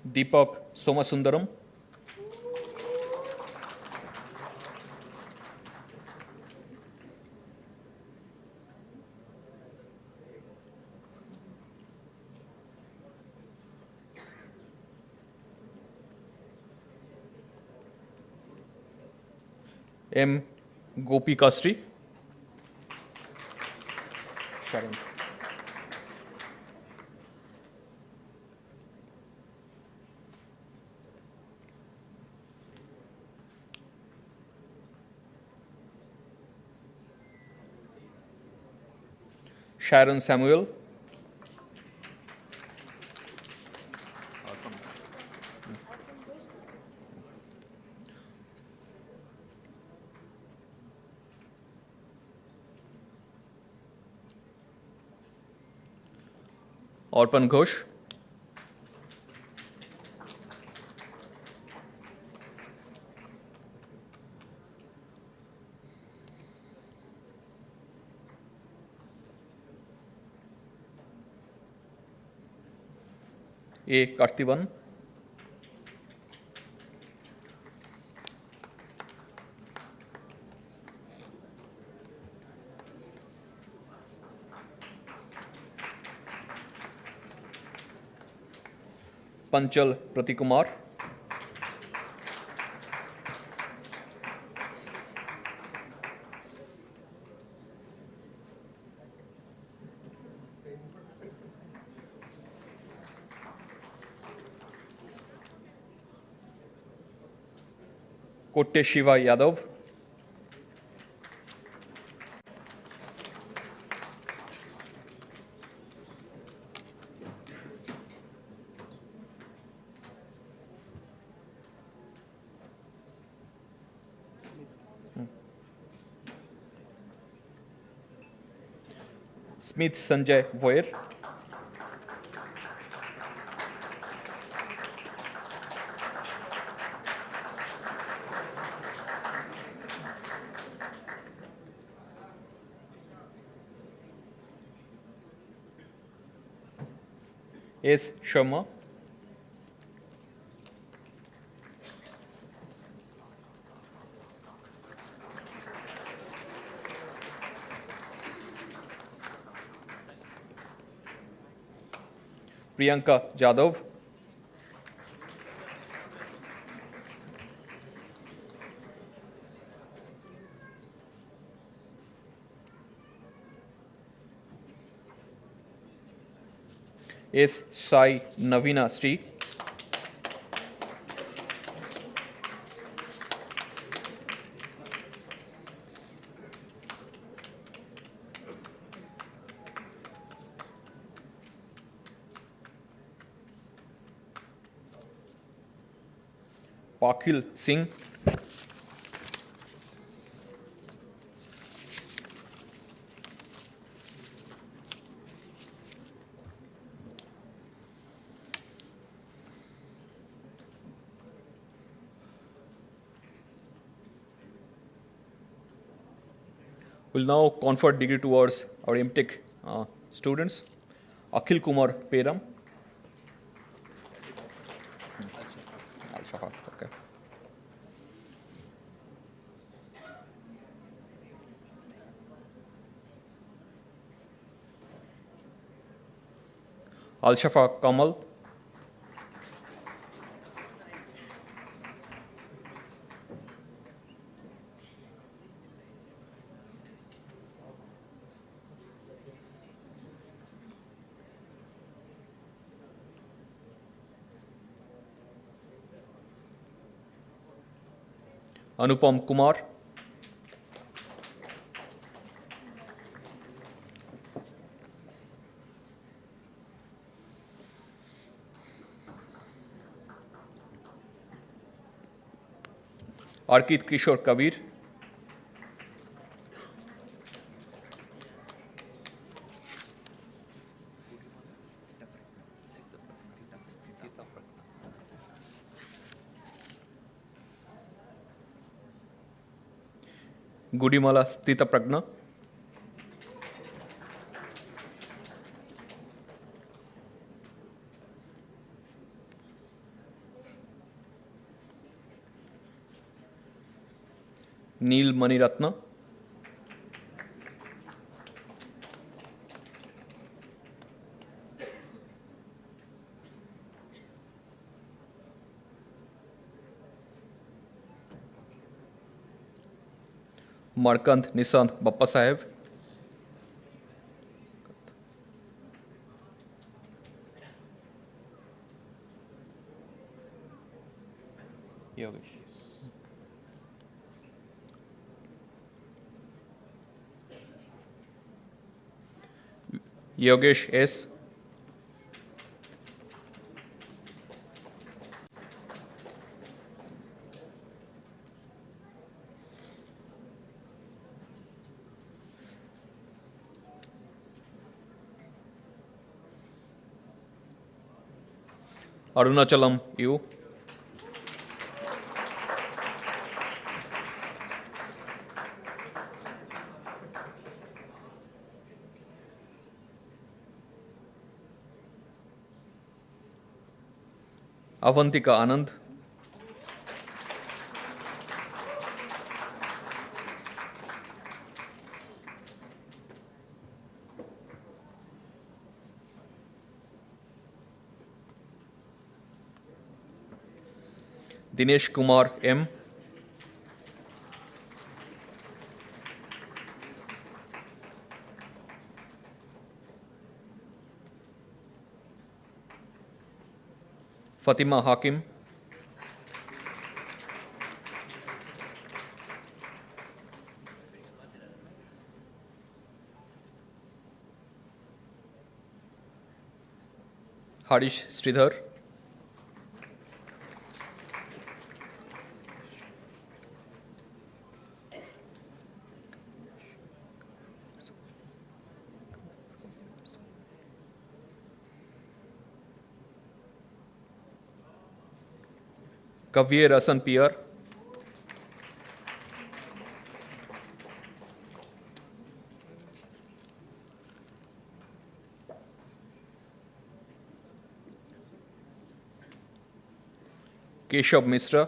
Deepak Somasundaram. M. Gopi Kastri. Sharon. Sharon Samuel. Arpan Ghosh. A. Kartivan. Panchal Pratikumar. Kotte Shiva Yadav. Smith Sanjay Voyer. S. Sharma, Priyanka Jadhav, S. Sai Navina Sri, Pakhil Singh, will now confer degree towards our MTech students. Akhil Kumar Peram. Okay. Al-Shafa Kamal. Anupam Kumar. Arkit Kishore Kabir. Gudimala Stita Pragna. Neil Maniratna. Markant Nisant Bappa Saheb. Yogesh. Yogesh S. Arunachalam U. Avantika Anand. Dinesh Kumar M. Fatima Hakim. Harish Sridhar. Kavir Hasan Piyar. Keshav Misra,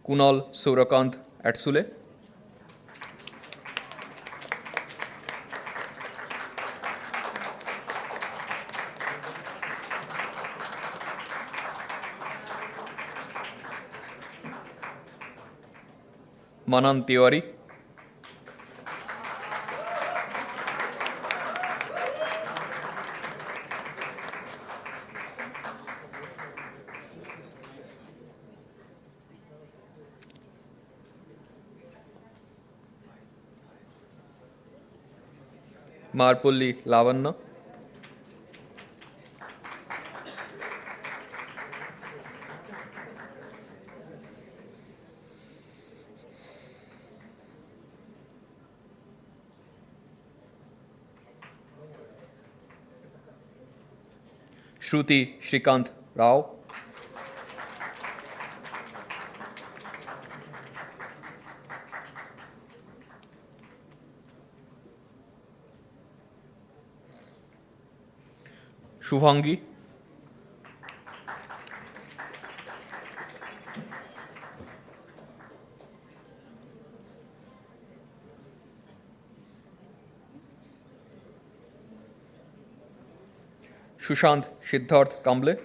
Kunal Surakant Atsule, Manan Tiwari, Marpulli Lavanna, Shruti Shrikant Rao, Shubhangi, Shushant Siddharth Kamble,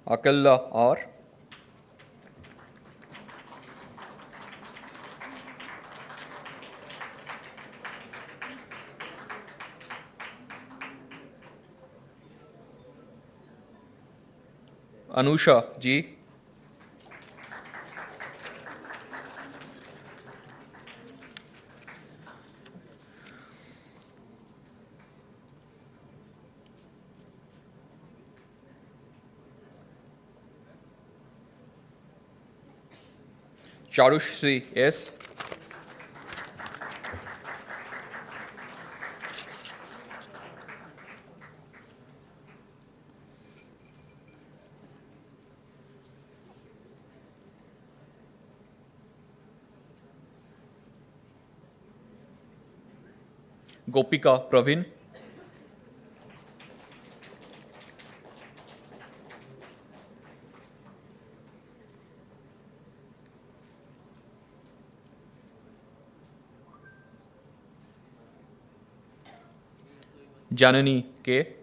Akalla R, Anusha G, Charushri S, Gopika Praveen, Janani K,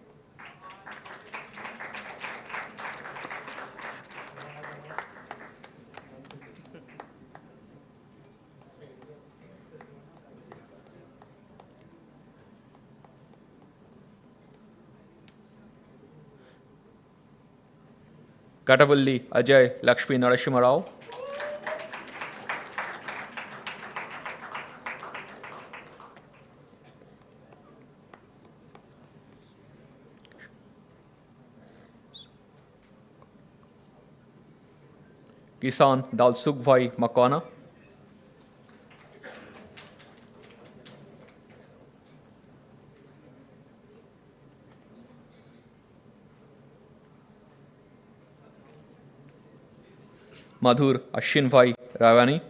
Katavalli Ajay Lakshmi Narasimha Rao, Kisan Dalsukhbhai Makwana, Madhur Ashwinbhai Ravani,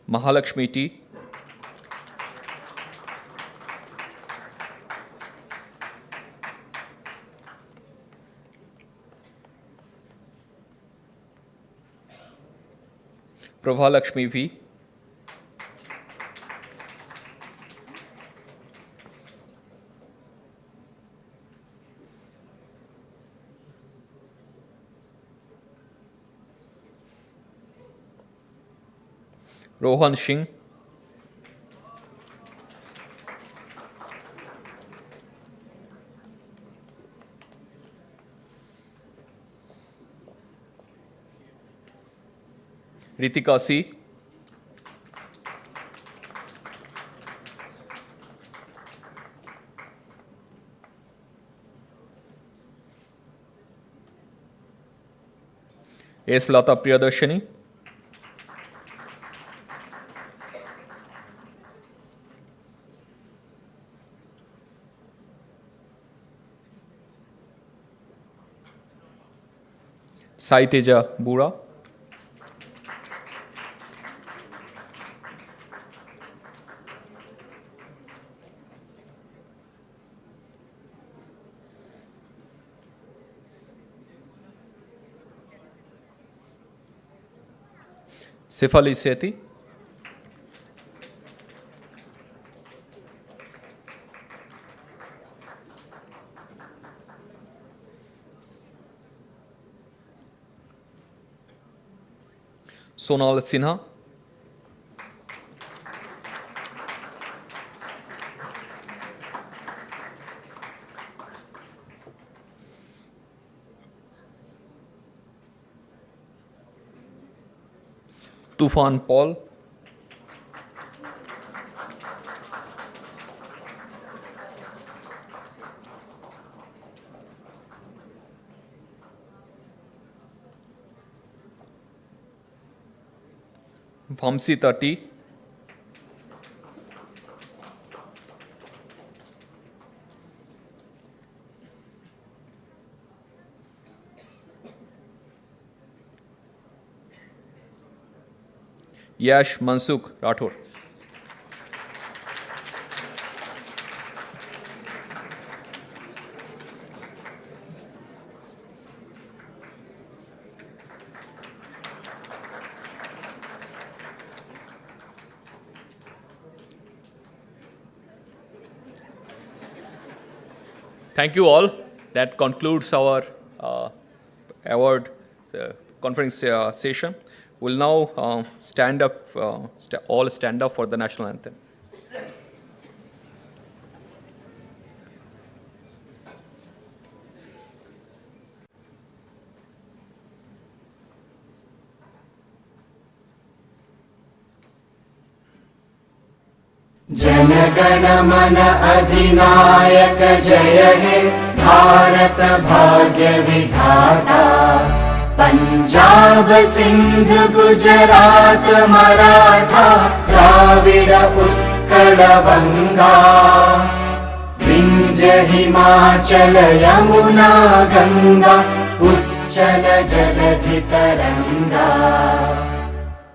Mahalakshmi T, Prabhalakshmi V, Rohan Singh, Ritika C, S. Lata Priyadarshini, Sai Teja Bura, Sifali Sethi, Sonal Sinha, Tufan Paul, Vamsi Tati, Yash Mansukh Rathore. Thank you all. That concludes our award conference session. We'll now stand up, all stand up for the national anthem. जनगण मन अधिनायक जय हे भारत भाग्य विधाता। पंजाब सिंध गुजरात मराठा द्राविड उत्कल बंगा। विंध्य हिमाचल यमुना गंगा उच्चल जलधि तरंगा।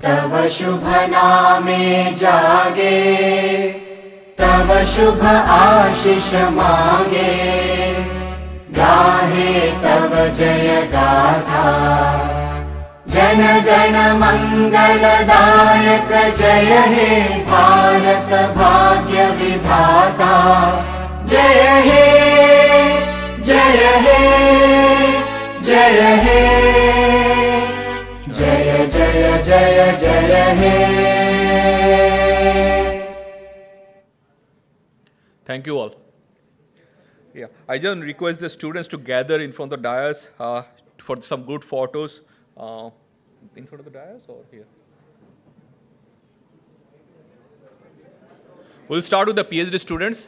तव शुभ नामे जागे तव शुभ आशीष मांगे। गाहे तव जय गाथा जन गण मंगलदायक जय हे भारत भाग्य विधाता। जय हे जय हे जय हे जय जय जय जय हे। Thank you all. Yeah, I just request the students to gather in front of the dais for some good photos. In front of the dais or here? We'll start with the PhD students.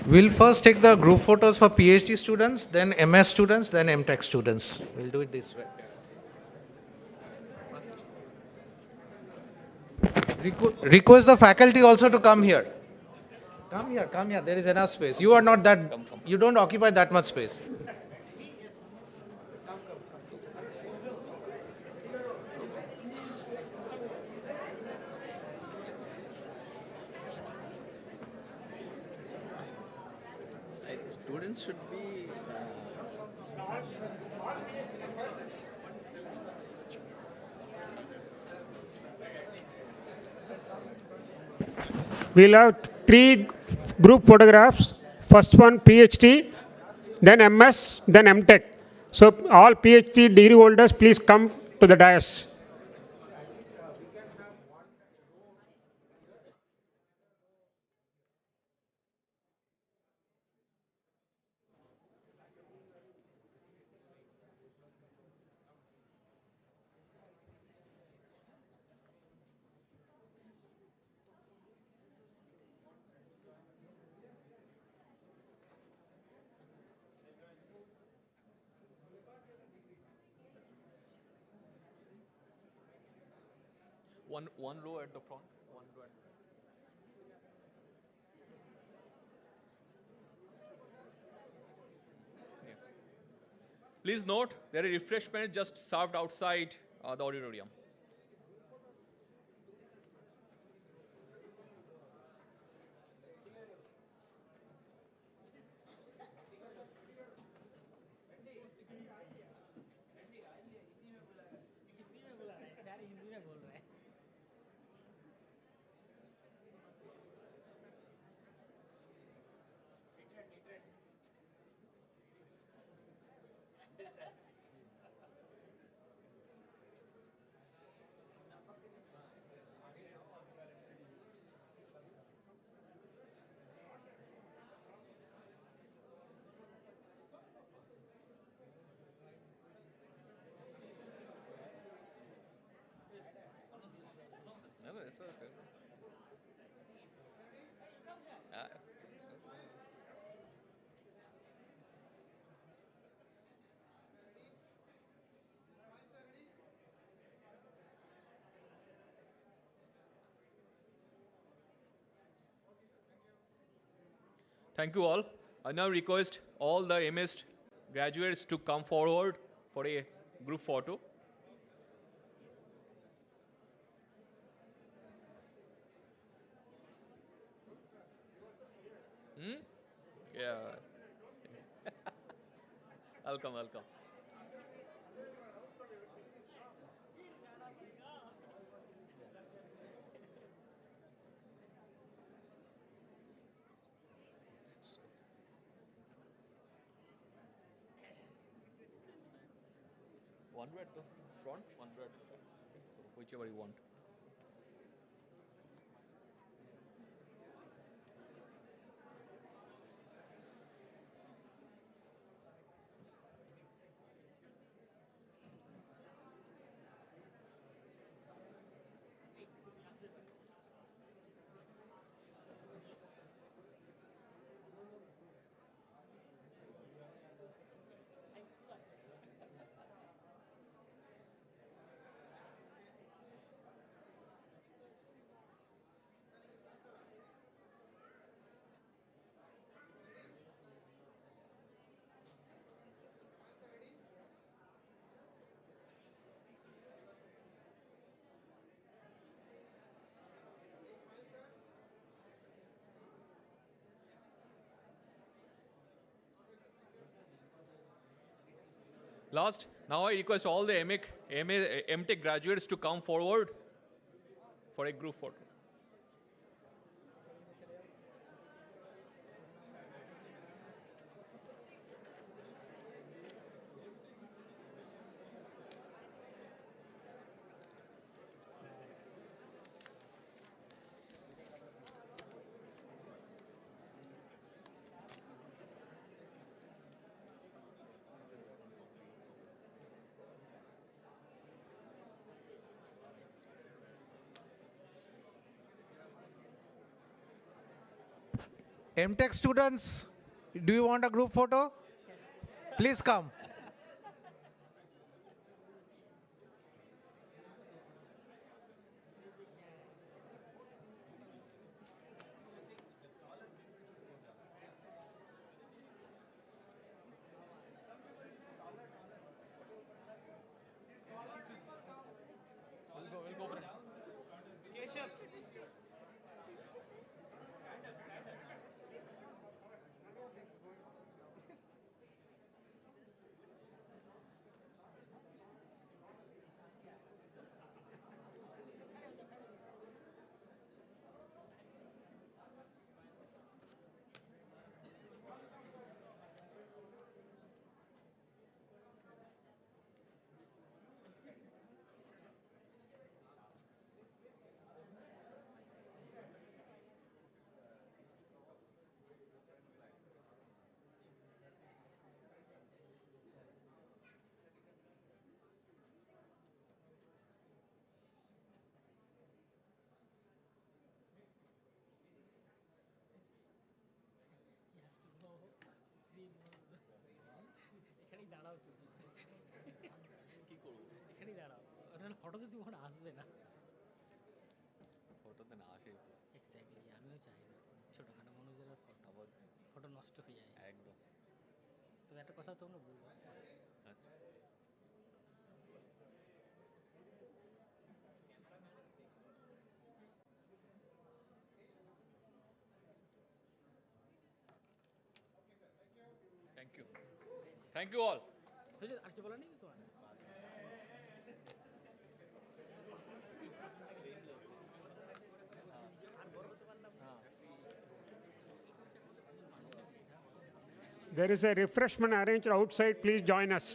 We'll first take the group photos for PhD students, then MS students, then MTech students. We'll do it this way. Request the faculty also to come here. Come here, come here. There is enough space. You are not that, you don't occupy that much space. Students should be. We'll have 3 group photographs. First one PhD, then MS, then MTech. So all PhD degree holders, please come to the dais. One row at the front. One row at yeah. Please note, there are refreshments just served outside the auditorium. No, it's okay. Thank you all. I now request all the MS graduates to come forward for a group photo. Yeah. Welcome. One row at the front, one row at the back. So whichever you want. Last, now I request all the MTech graduates to come forward for a group photo. MTech students, do you want a group photo? Please come. We'll go for it. এখানেই দাঁড়াও তুমি কি করবো এখানেই দাঁড়াও ফটোতে তুমি ওখানে আসবে না ফটো দেন আসে এক্স্যাক্টলি আমিও চাই না ছোটোখাটো মানুষদের ফটো আবার ফটো নষ্ট হয়ে যায় একদম তবে একটা কথা তোমরা বলবো আচ্ছা Thank you all. আর কিছু বলার নেই কি তোমার There is a refreshment arranged outside. Please join us.